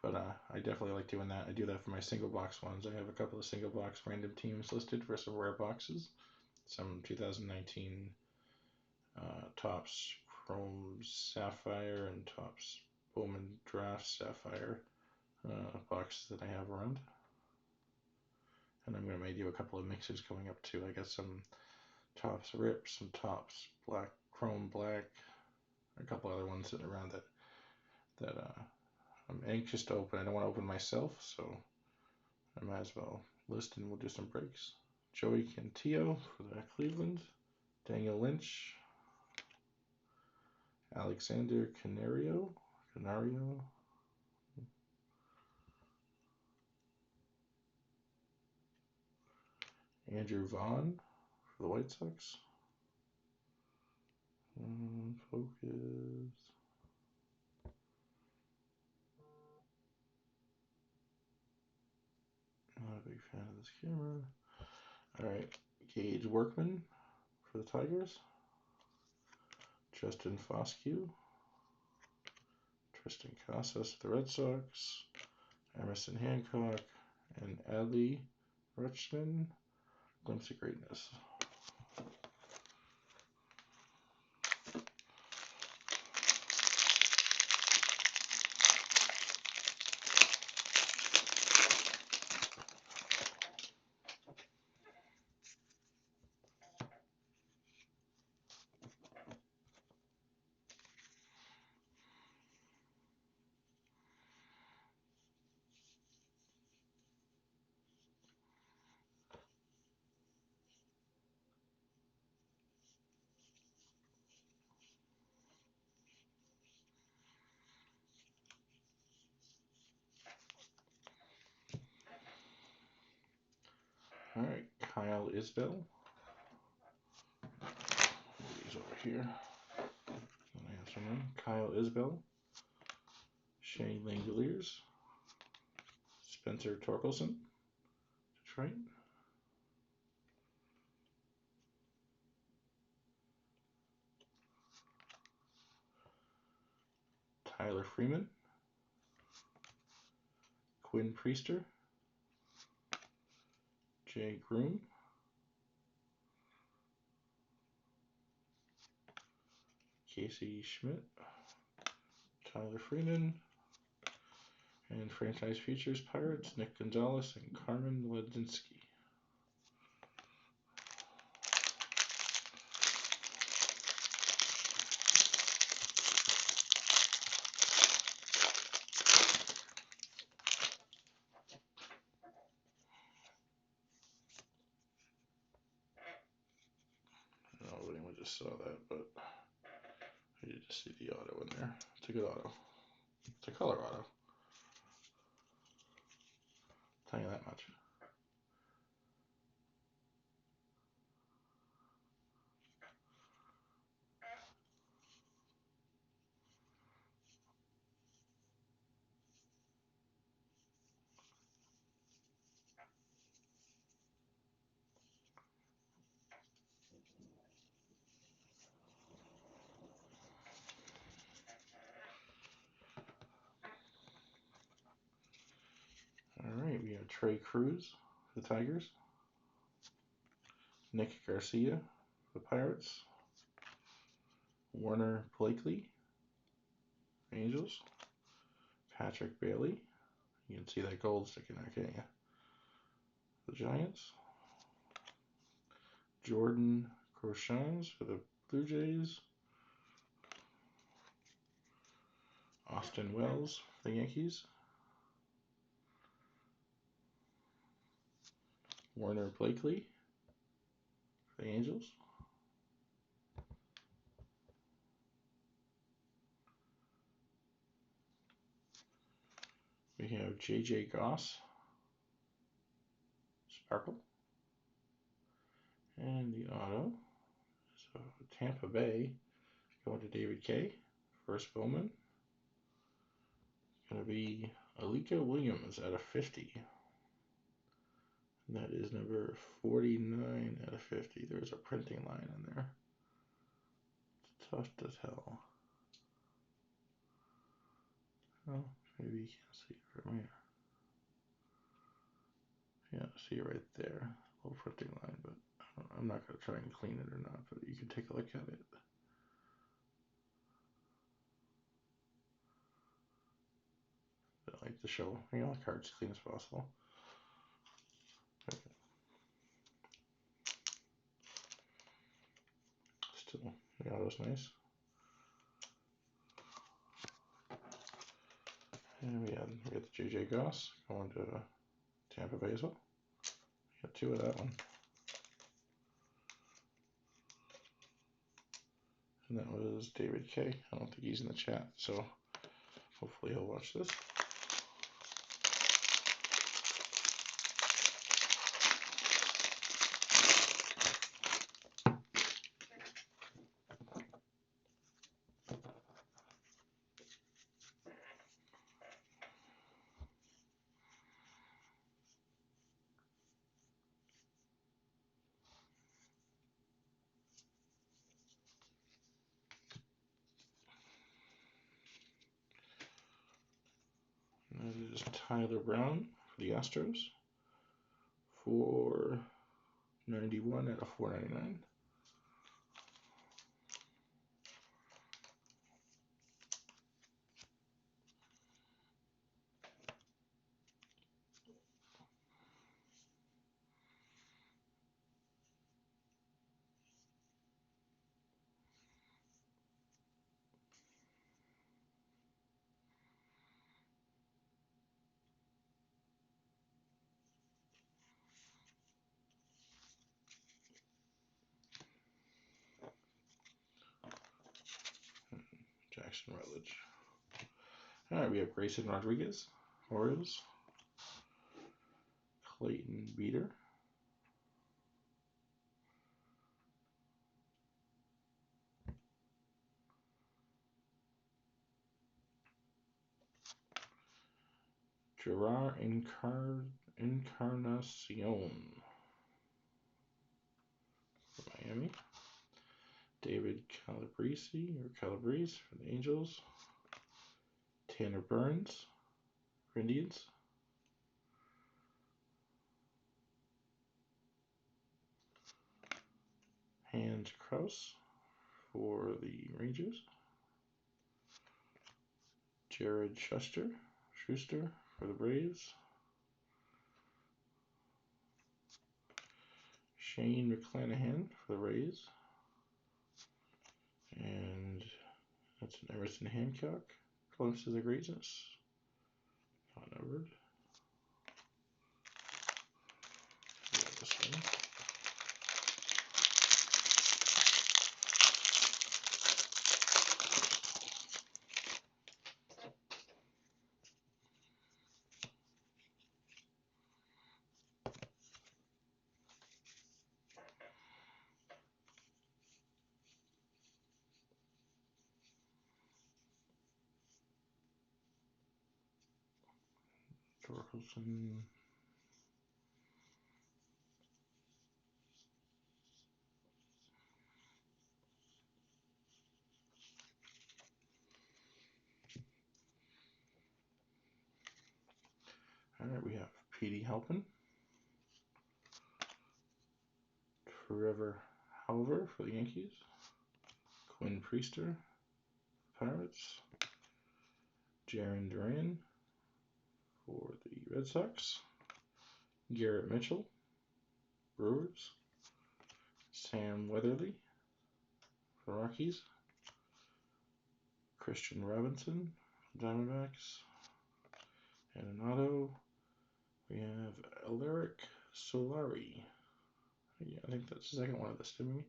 But I definitely like doing that. I do that for my single box ones. I have a couple of single box random teams listed for some rare boxes. Some 2019 Topps Chrome Sapphire and Topps Bowman Draft Sapphire boxes that I have around. And I'm going to maybe do a couple of mixes coming up too. I got some Topps Rip, some Topps Black Chrome Black, a couple other ones sitting around that I'm anxious to open. I don't want to open myself, so I might as well list and we'll do some breaks. Joey Cantillo for the Cleveland, Daniel Lynch, Alexander Canario, Andrew Vaughn for the White Sox. Focus. Not a big fan of this camera. Alright, Gage Workman for the Tigers. Justin Foscue. Tristan Casas for the Red Sox. Emerson Hancock. And Adley Rutschman. Glimpse of Greatness. Alright, Kyle Isbell. These over here. And I have some room. Kyle Isbell. Shane Langoliers. Spencer Torkelson. Detroit. Tyler Freeman. Quinn Priester. Jay Groom. Casey Schmidt. Tyler Freeman. And Franchise Features Pirates, Nick Gonzalez and Carmen Ledzinski. I don't know if anyone just saw that, but I did just see the auto in there. It's a good auto. It's a color auto. I'll tell you that much. All right, we have Trey Cruz, the Tigers. Nick Garcia for the Pirates. Warner Blakely, Angels. Patrick Bailey. You can see that gold sticking there, can't you? The Giants. Jordan Groshans for the Blue Jays. Austin Wells for the Yankees. Warner Blakely for the Angels. We have J.J. Goss, Sparkle, and the auto. So Tampa Bay going to David K. First Bowman. Going to be Alika Williams out of 50. And that is number 49 out of 50. There's a printing line in there. It's tough to tell. Well, maybe you can't see it from here. Yeah, see it right there. Little printing line, but I'm not going to try and clean it or not, but you can take a look at it. I like to show, the cards as clean as possible. Okay. Still, the auto's nice. And we got the J.J. Goss going to Tampa Bay as well. Got two of that one. And that was David K. I don't think he's in the chat, so hopefully he'll watch this. That is Tyler Brown for the Astros. 491 out of 499. Jackson Rutledge. All right, we have Grayson Rodriguez, Orioles. Clayton Beater. Gerard Encarnacion for Miami. David Calabrese for the Angels. Tanner Burns for Indians. Hans Kraus for the Rangers. Jared Schuster for the Braves. Shane McClanahan for the Rays. And that's an Emerson Hancock. Glimpses of Greatness. Not numbered. This one. Torkelson. All right, we have Petey Halpin Forever Hauver for the Yankees. Quinn Priester, Pirates. Jarren Duran for the Red Sox. Garrett Mitchell, Brewers. Sam Weatherly for the Rockies. Christian Robinson, Diamondbacks. And an auto, we have Aleric Solari. Yeah, I think that's the second one of this, didn't we?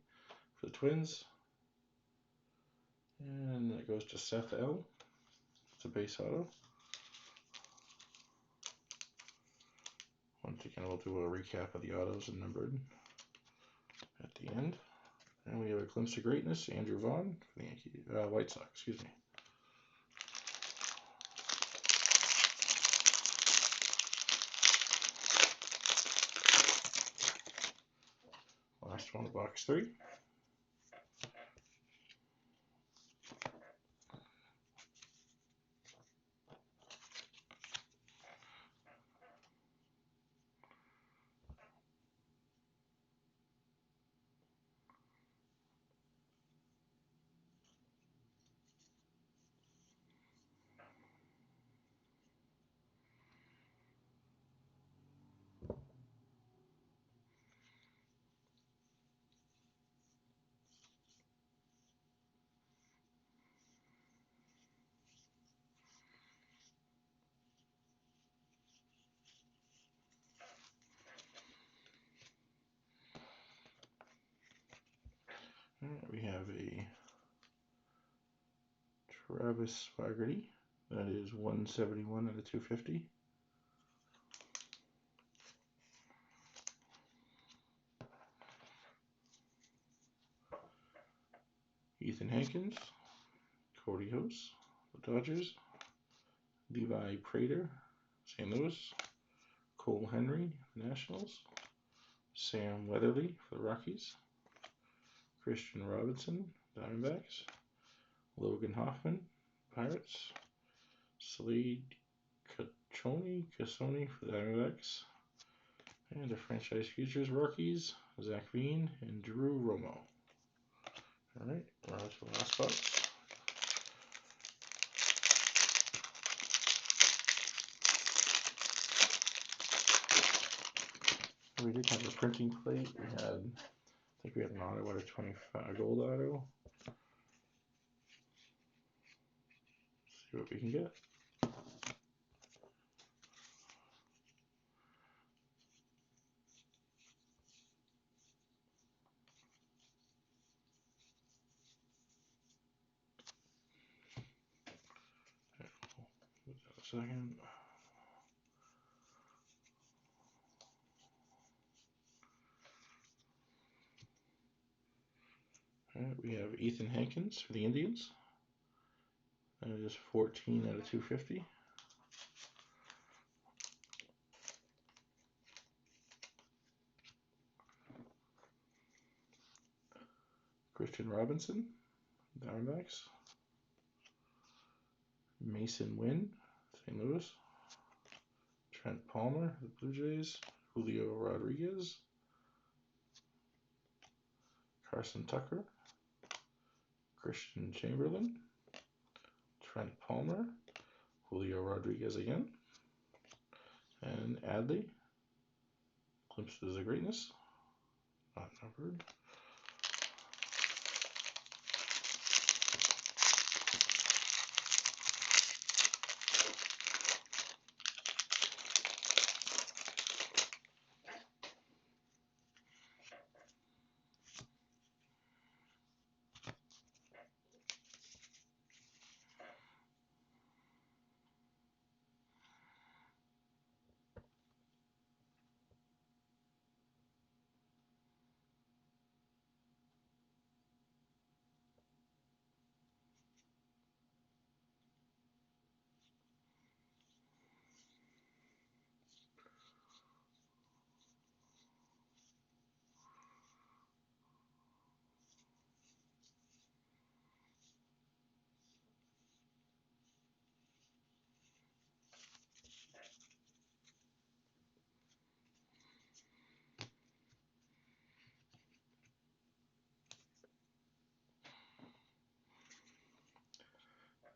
For the Twins. And it goes to Seth L. It's a base auto. Once again, we'll do a recap of the autos and numbered at the end. And we have a glimpse of greatness, Andrew Vaughn for the White Sox, excuse me. Last one, box 3. We have a Travis Swaggerty. That is 171 out of 250. Ethan Hankins, Cody Hose, the Dodgers. Levi Prater, St. Louis. Cole Henry, Nationals. Sam Weatherly for the Rockies. Christian Robinson, Diamondbacks. Logan Hoffman, Pirates. Slade Cassoni for the Diamondbacks. And the franchise futures rookies, Zach Veen and Drew Romo. Alright, we're on to the last box. We did have a printing plate. I think we had an auto out of 25, gold auto. See what we can get. Second. Alright, we have Ethan Hankins for the Indians. That is 14 out of 250. Christian Robinson, Diamondbacks. Mason Wynn, St. Louis. Trent Palmer, the Blue Jays. Julio Rodriguez. Carson Tucker. Christian Chamberlain. Trent Palmer. Julio Rodriguez again. And Adley. Glimpses of greatness. Not numbered.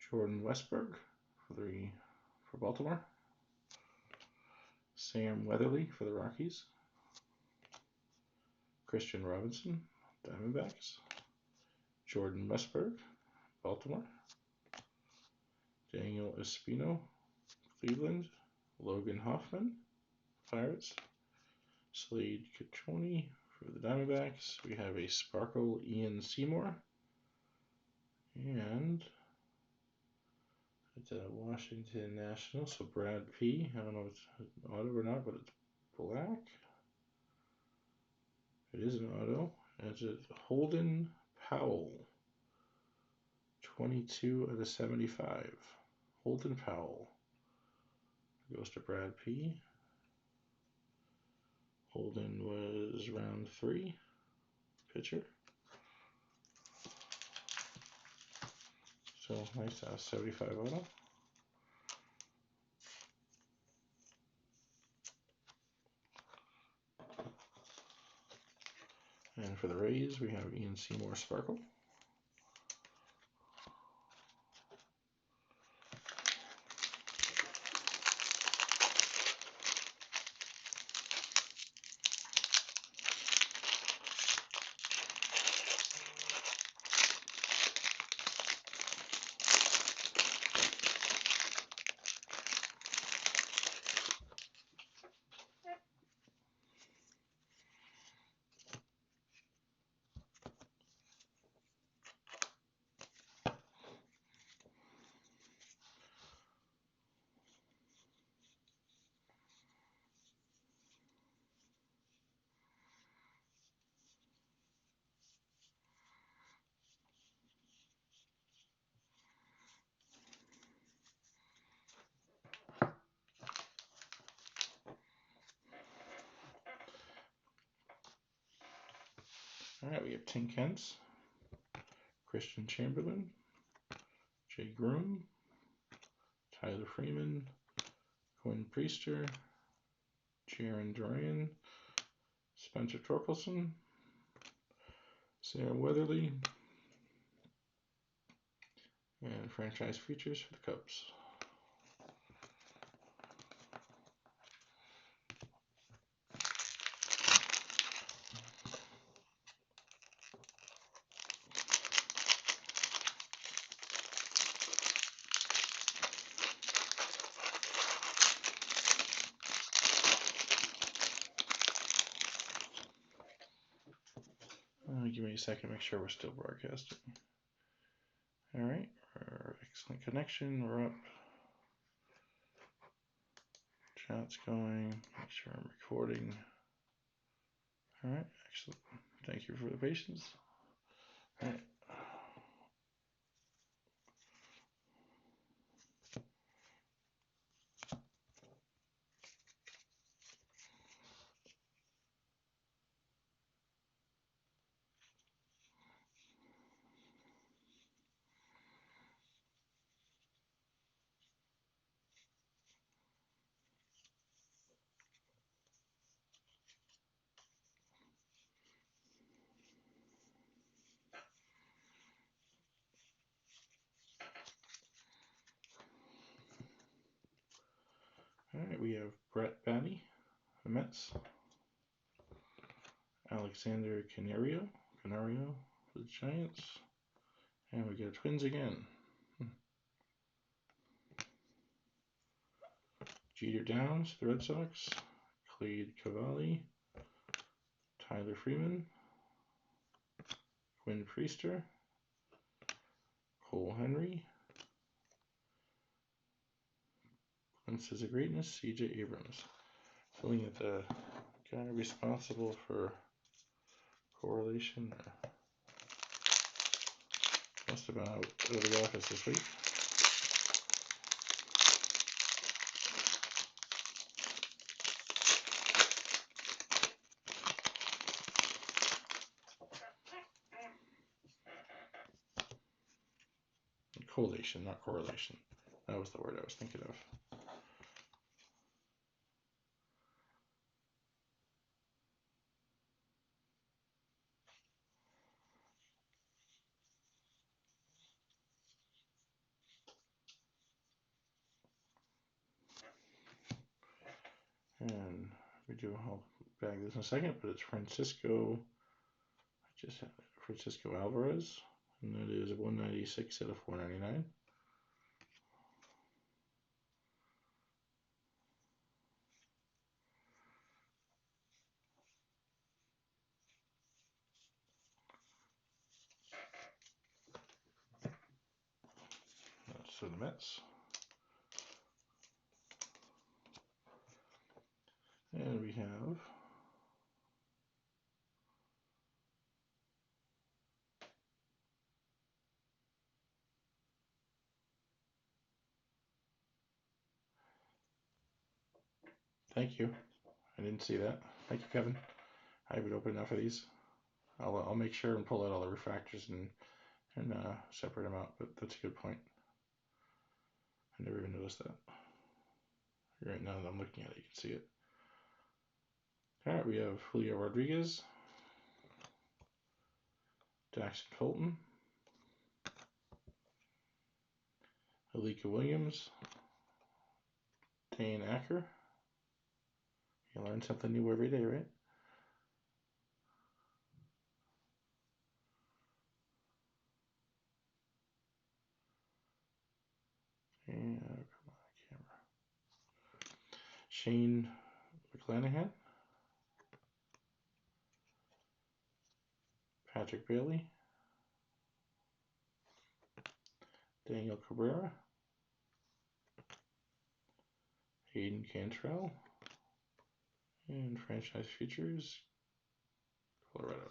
Jordan Westberg for Baltimore. Sam Weatherly for the Rockies. Christian Robinson, Diamondbacks. Jordan Westberg, Baltimore. Daniel Espino, Cleveland. Logan Hoffman, Pirates. Slade Catroni for the Diamondbacks. We have a Sparkle Ian Seymour. And it's a Washington Nationals, so Brad P. I don't know if it's an auto or not, but it's black. It is an auto. And it's a Holden Powell. 22/75. Holden Powell. Goes to Brad P. Holden was round 3. Pitcher. So nice to have 75 auto. And for the Rays, we have Ian Seymour Sparkle. All right, we have Tink Hence, Christian Chamberlain, Jay Groom, Tyler Freeman, Quinn Priester, Jaron Duran, Spencer Torkelson, Sam Weatherly, and franchise features for the Cubs. Give me a second, make sure we're still broadcasting. All right, excellent connection. We're up. Chat's going. Make sure I'm recording. All right, excellent. Thank you for the patience. All right. All right, we have Brett Baty, the Mets. Alexander Canario for the Giants. And we get Twins again. Jeter Downs, the Red Sox. Clede Cavalli, Tyler Freeman, Quinn Priester, Cole Henry, Glimpses of Greatness, C.J. Abrams. Feeling that the guy responsible for correlation must have been out of the office this week. Collation, not correlation. That was the word I was thinking of. And we do, I'll bag this in a second, but it's Francisco, I just had it, Francisco Alvarez, and that is 196 out of 499. That's for the Mets. And we have thank you. I didn't see that. Thank you, Kevin. I haven't opened enough of these. I'll make sure and pull out all the refractors and separate them out. But that's a good point. I never even noticed that. Right now that I'm looking at it, you can see it. All right, we have Julio Rodriguez, Jackson Colton, Alika Williams, Dane Acker. You learn something new every day, right? And come on, camera. Shane McClanahan, Patrick Bailey, Daniel Cabrera, Hayden Cantrell, and Franchise Features, Colorado.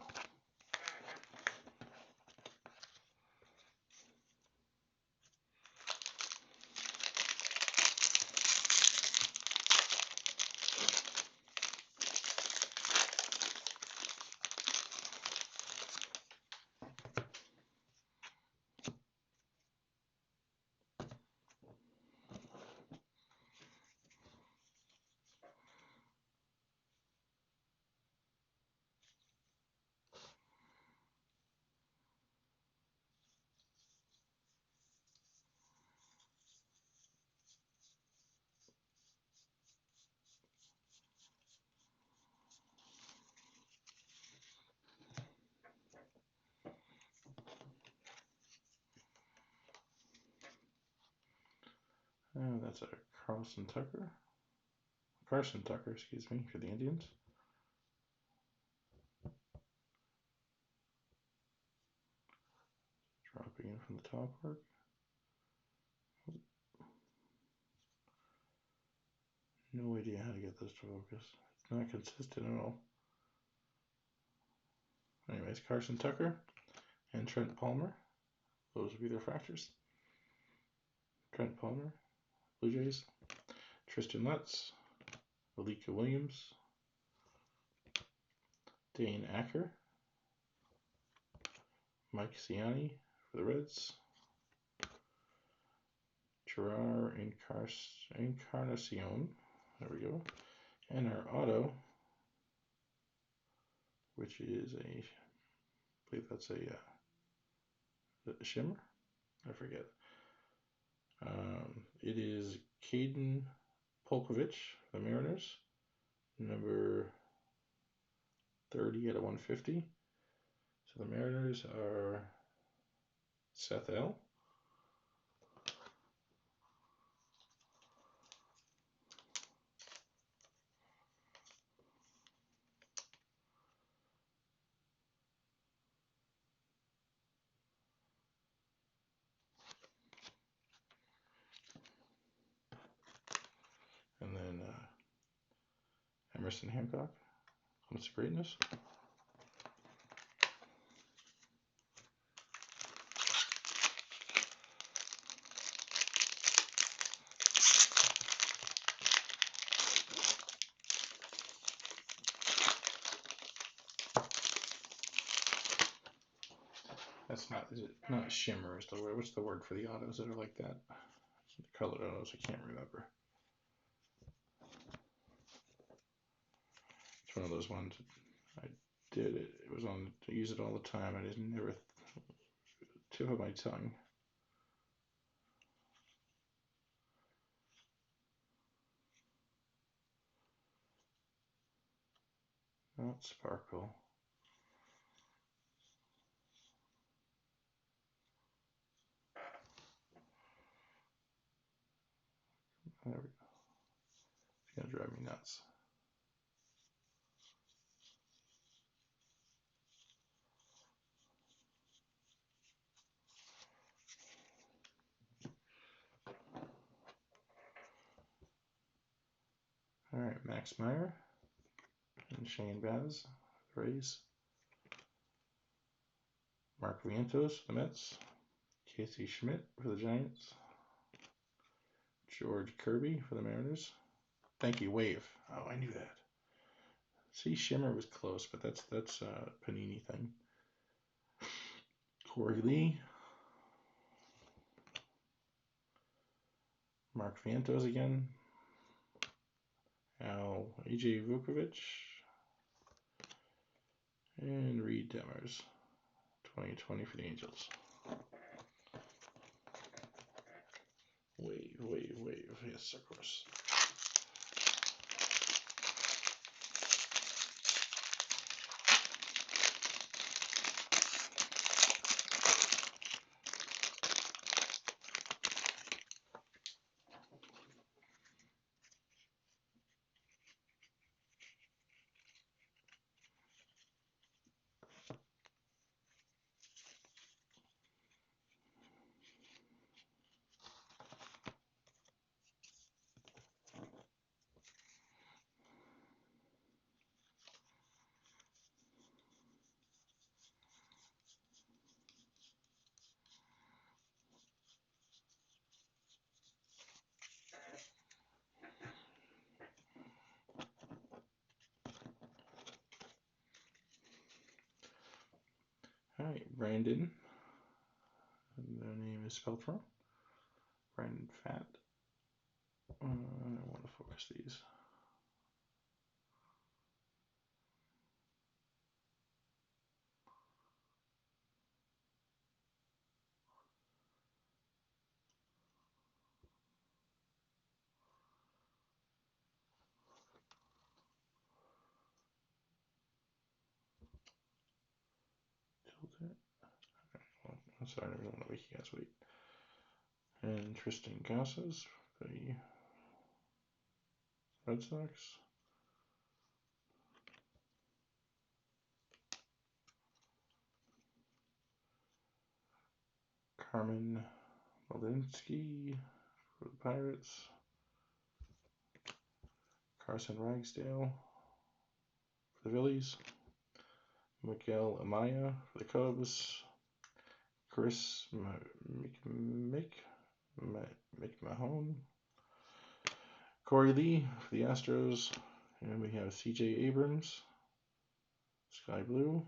That's a Carson Tucker, excuse me, for the Indians. Dropping in from the top work. No idea how to get this to focus. It's not consistent at all. Anyways, Carson Tucker and Trent Palmer. Those would be their fractors. Trent Palmer, Blue Jays. Tristan Lutz, Alika Williams, Dane Acker, Mike Ciani for the Reds, Gerard Encarnacion, there we go, and our auto, which is I believe that's a shimmer, I forget. It is Caden Polkovich, the Mariners, number 30 out of 150. So the Mariners are Seth L. And then Emerson Hancock, Glimpse of Greatness. That's not, is it not shimmer is the word, what's the word for the autos that are like that? The colored autos, I can't remember. It's one of those ones, I did it, it was on, I use it all the time, I just never, tip of my tongue. Not sparkle. There we go. It's gonna drive me nuts. All right, Max Meyer and Shane Baz, the Rays. Mark Vientos for the Mets. Casey Schmidt for the Giants. George Kirby for the Mariners. Thank you, Wave. Oh, I knew that. See, Shimmer was close, but that's a Panini thing. Corey Lee. Mark Vientos again. AJ Vukovic. And Reed Demers. 2020 for the Angels. Wave. Yes, of course. All right, Brandon. Their name is spelled wrong. Brandon Fat. I want to focus these. Tilt it. Well, I'm sorry, I don't want to make you guys wait. And Tristan Casas for the Red Sox. Carmen Malinsky for the Pirates. Carson Ragsdale for the Phillies. Miguel Amaya for the Cubs. Chris McMahon. Corey Lee for the Astros. And we have CJ Abrams, Sky Blue,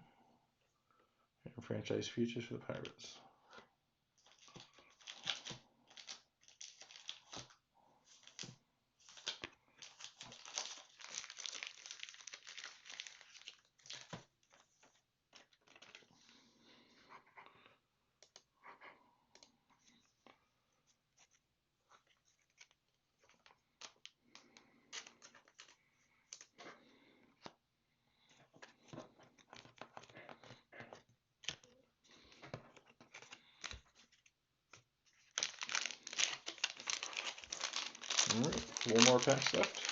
and Franchise Futures for the Pirates. All right, 4 more packs left.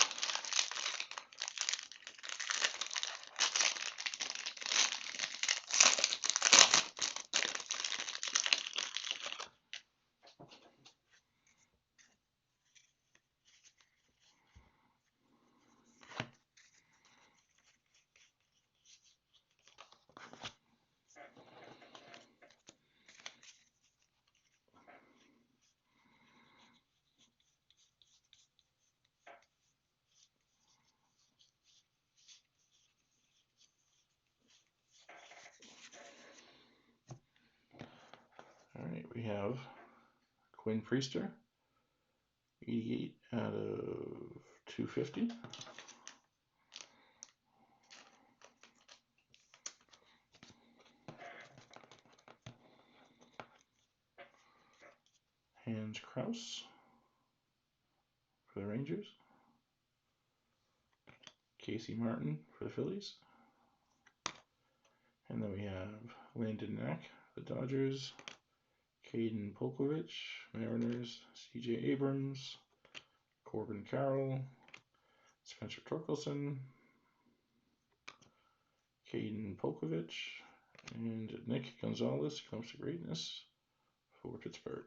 All right, we have Quinn Priester, 88 out of 250. Hans Kraus for the Rangers. Casey Martin for the Phillies. And then we have Landon Knack, the Dodgers, Caden Polkovich, Mariners, C.J. Abrams, Corbin Carroll, Spencer Torkelson, Caden Polkovich, and Nick Gonzalez comes to greatness for Pittsburgh.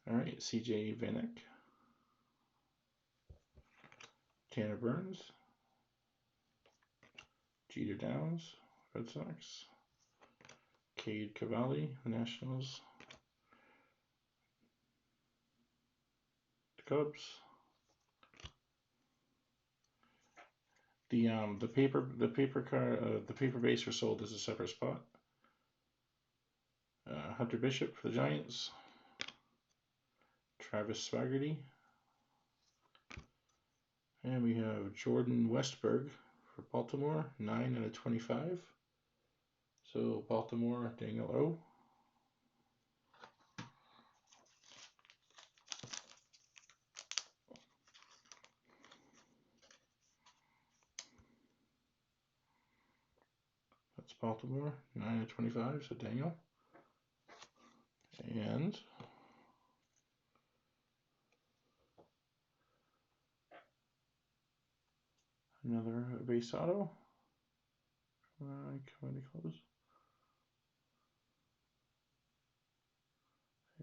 All right, C.J. Vanek, Tanner Burns, Jeter Downs, Red Sox, Cade Cavalli, the Nationals, the Cubs. The paper base were sold as a separate spot. Hunter Bishop for the Giants, Travis Swaggerty, and we have Jordan Westberg for Baltimore, 9/25. So Baltimore, Daniel O. That's Baltimore, 9/25. So Daniel. And another base auto. Come to close.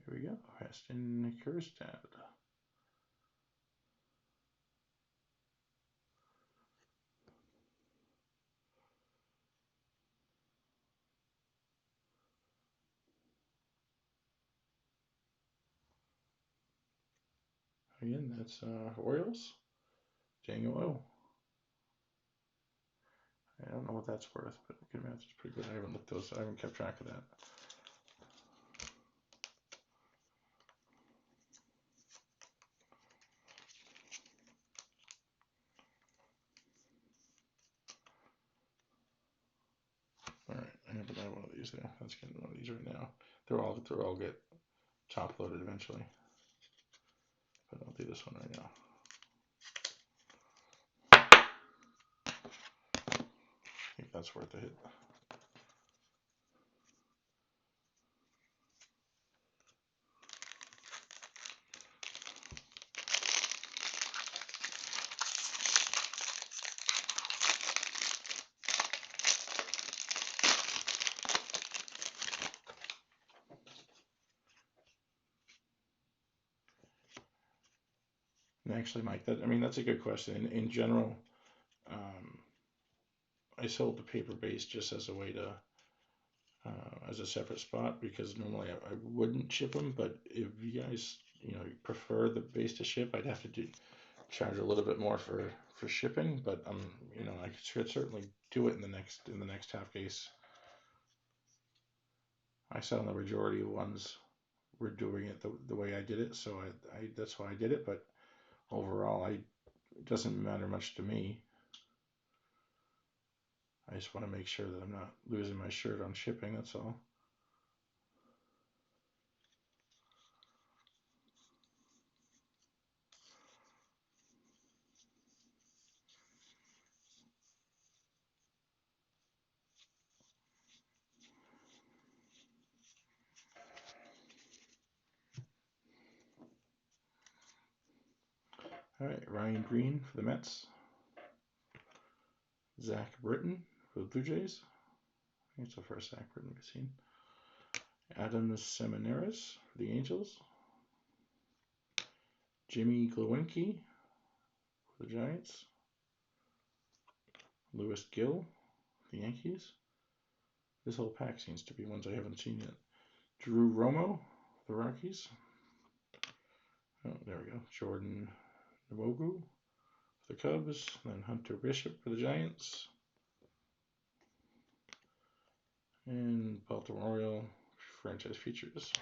Here we go. Heston Kjerstad. Again, that's Orioles. Daniel O. I don't know what that's worth, but I can imagine it's pretty good. I haven't looked those. I haven't kept track of that. All right, I have one of these there. Let's get one of these right now. They're all get top loaded eventually, but I'll do this one right now. I think that's worth a hit. And actually, Mike, that's a good question. In general, I sold the paper base just as a way to as a separate spot because normally I wouldn't ship them, but if you guys prefer the base to ship, I'd have to charge a little bit more for shipping, but I could certainly do it in the next half case. I saw the majority of ones were doing it the way I did it, so I that's why I did it. But overall, it doesn't matter much to me. I just want to make sure that I'm not losing my shirt on shipping. That's all. All right, Ryan Green for the Mets. Zach Britton for the Blue Jays. I think it's the first Zach Britton we've seen. Adam Seminaris for the Angels. Jimmy Glowinski for the Giants. Lewis Gill, the Yankees. This whole pack seems to be ones I haven't seen yet. Drew Romo, the Rockies. Oh, there we go. Jordan Nwogu for the Cubs. Then Hunter Bishop for the Giants. And Baltimore Oriole franchise features.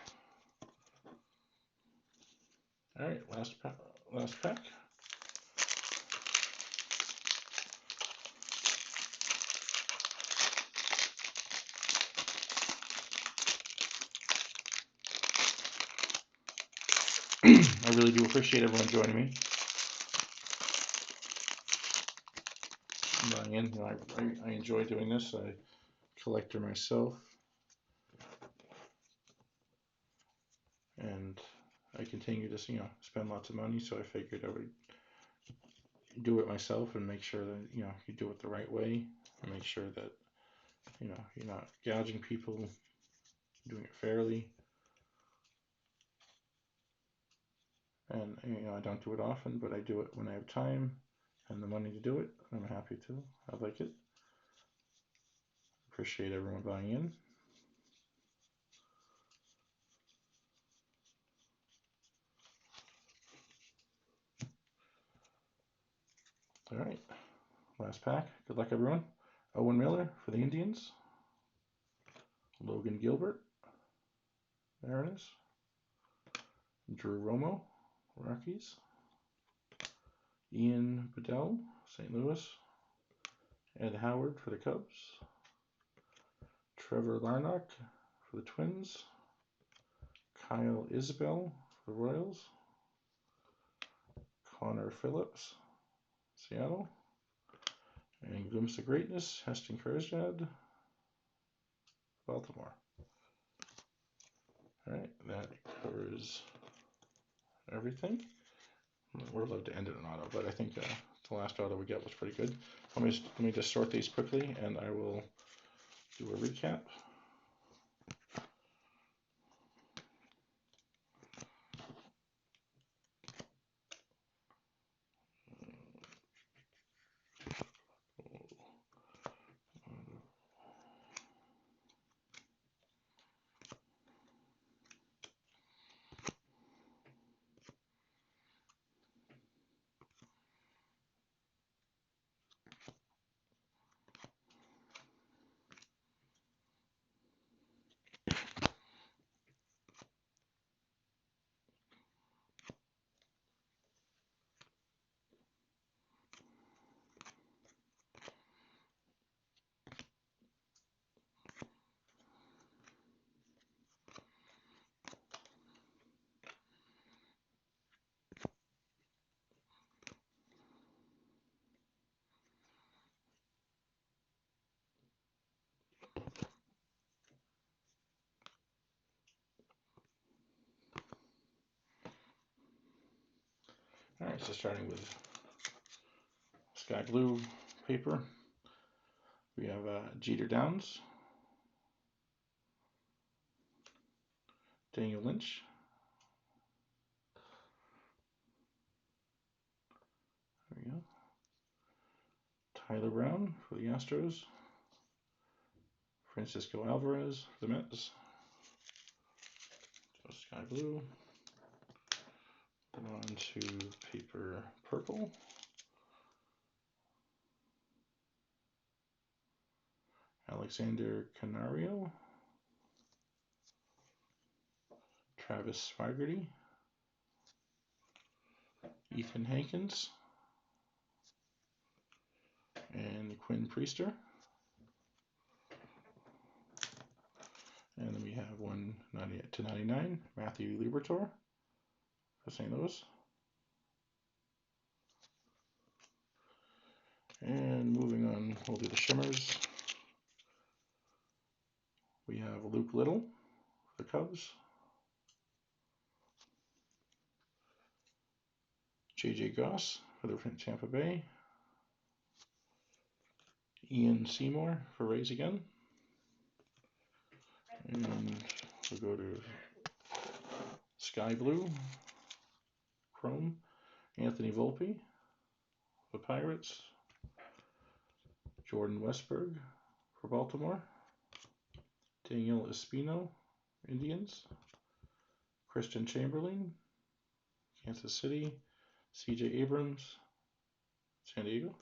All right, last pack. I really do appreciate everyone joining me. Ryan, I enjoy doing this. I collector myself, and I continue to spend lots of money. So I figured I would do it myself and make sure that you do it the right way, and make sure that you're not gouging people, doing it fairly. And I don't do it often, but I do it when I have time and the money to do it. I'm happy to. I like it. Appreciate everyone buying in. All right, last pack. Good luck, everyone. Owen Miller for the Indians. Logan Gilbert, Mariners. Drew Romo, Rockies. Ian Bedell, St. Louis. Ed Howard for the Cubs. Trevor Larnach for the Twins. Kyle Isbell for the Royals. Connor Phillips, Seattle. And Glimpse of Greatness, Heston Kjerstad, Baltimore. All right, that covers everything. We're allowed to end it in auto, but I think the last auto we got was pretty good. Let me just sort these quickly, and I will do a recap. All right, so starting with sky blue paper, we have Jeter Downs, Daniel Lynch, there we go, Tyler Brown for the Astros, Francisco Alvarez for the Mets, so sky blue, on to paper purple, Alexander Canario, Travis Swigerty, Ethan Hankins, and Quinn Priester. And then we have 1/99, Matthew Liberatore for St. Louis. And moving on, we'll do the shimmers. We have Luke Little for the Cubs. J.J. Goss for the Tampa Bay. Ian Seymour for Rays again. And we'll go to Sky Blue, Chrome, Anthony Volpe for the Pirates. Jordan Westberg for Baltimore. Daniel Espino, Indians. Christian Chamberlain, Kansas City. C.J. Abrams, San Diego.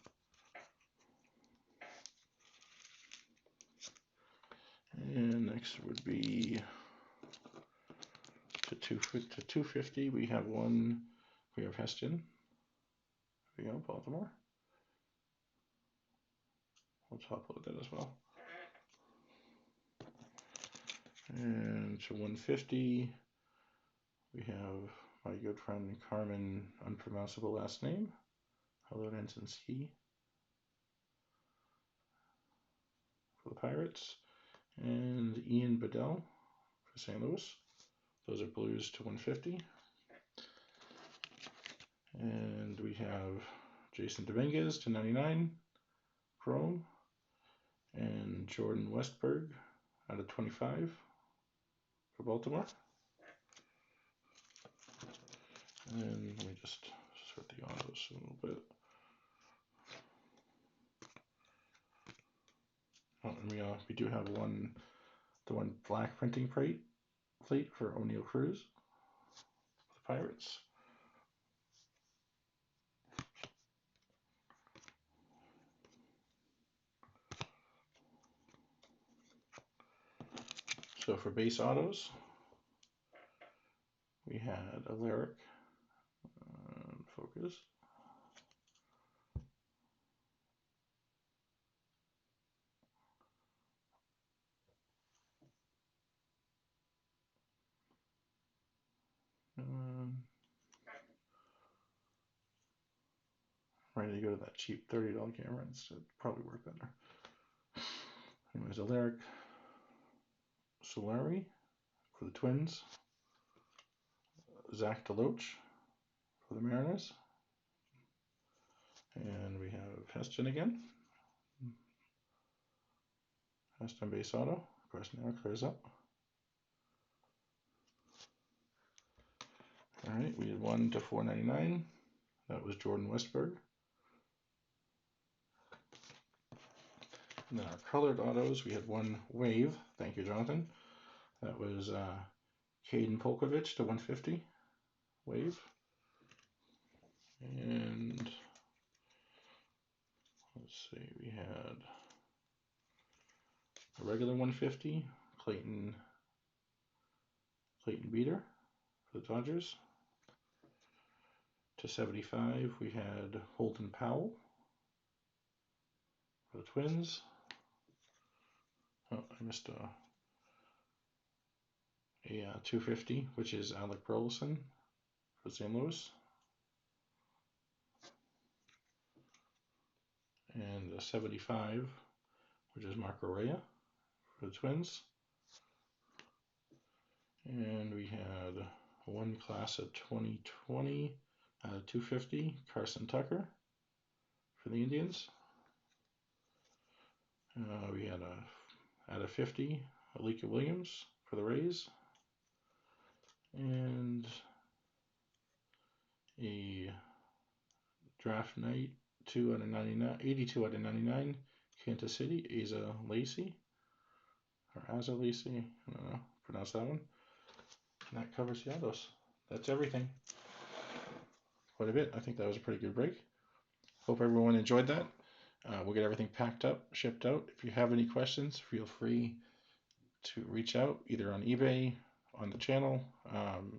And next would be to 250. We have Heston. There we go, Baltimore. We'll top load that as well. And to 150, we have my good friend Carmen, unpronounceable last name, Holodensinski for the Pirates, and Ian Bedell for St. Louis. Those are blues to 150. And we have Jason Dominguez to 99, Chrome, and Jordan Westberg out of 25 for Baltimore. And let me just sort the autos a little bit. Oh, and we do have the one black printing plate for O'Neal Cruz, the Pirates. So for base autos, we had a Lyric, focus. Ready to go to that cheap $30 camera instead. Probably work better. Anyways, Alaric Solari for the Twins. Zach DeLoach for the Mariners. And we have Heston again. Heston base auto. Of course, now it clears up. All right, we had 1 to 499. That was Jordan Westberg. And then our colored autos, we had one Wave. Thank you, Jonathan. That was Caden Polkovich to 150. Wave. And let's see, we had a regular 150, Clayton Beater for the Dodgers. To 75, we had Holden Powell for the Twins. Oh, I missed a 250, which is Alec Burleson for St. Louis. And a 75, which is Marco Rea for the Twins. And we had one class of 2020 out of 250, Carson Tucker for the Indians. We had out of 50, Alika Williams for the Rays. And a draft night 2 out of 99, 82 out of 99, Kansas City, Asa Lacey, or Asa Lacey, I don't know, pronounce that one. And that covers the autos. That's everything. Quite a bit. I think that was a pretty good break. Hope everyone enjoyed that. We'll get everything packed up, shipped out. If you have any questions, feel free to reach out either on eBay, on the channel.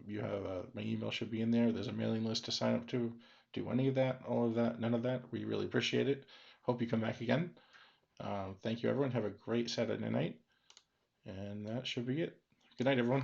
You have my email should be in there. There's a mailing list to sign up to. Do any of that, all of that, none of that. We really appreciate it. Hope you come back again. Thank you, everyone. Have a great Saturday night. And that should be it. Good night, everyone.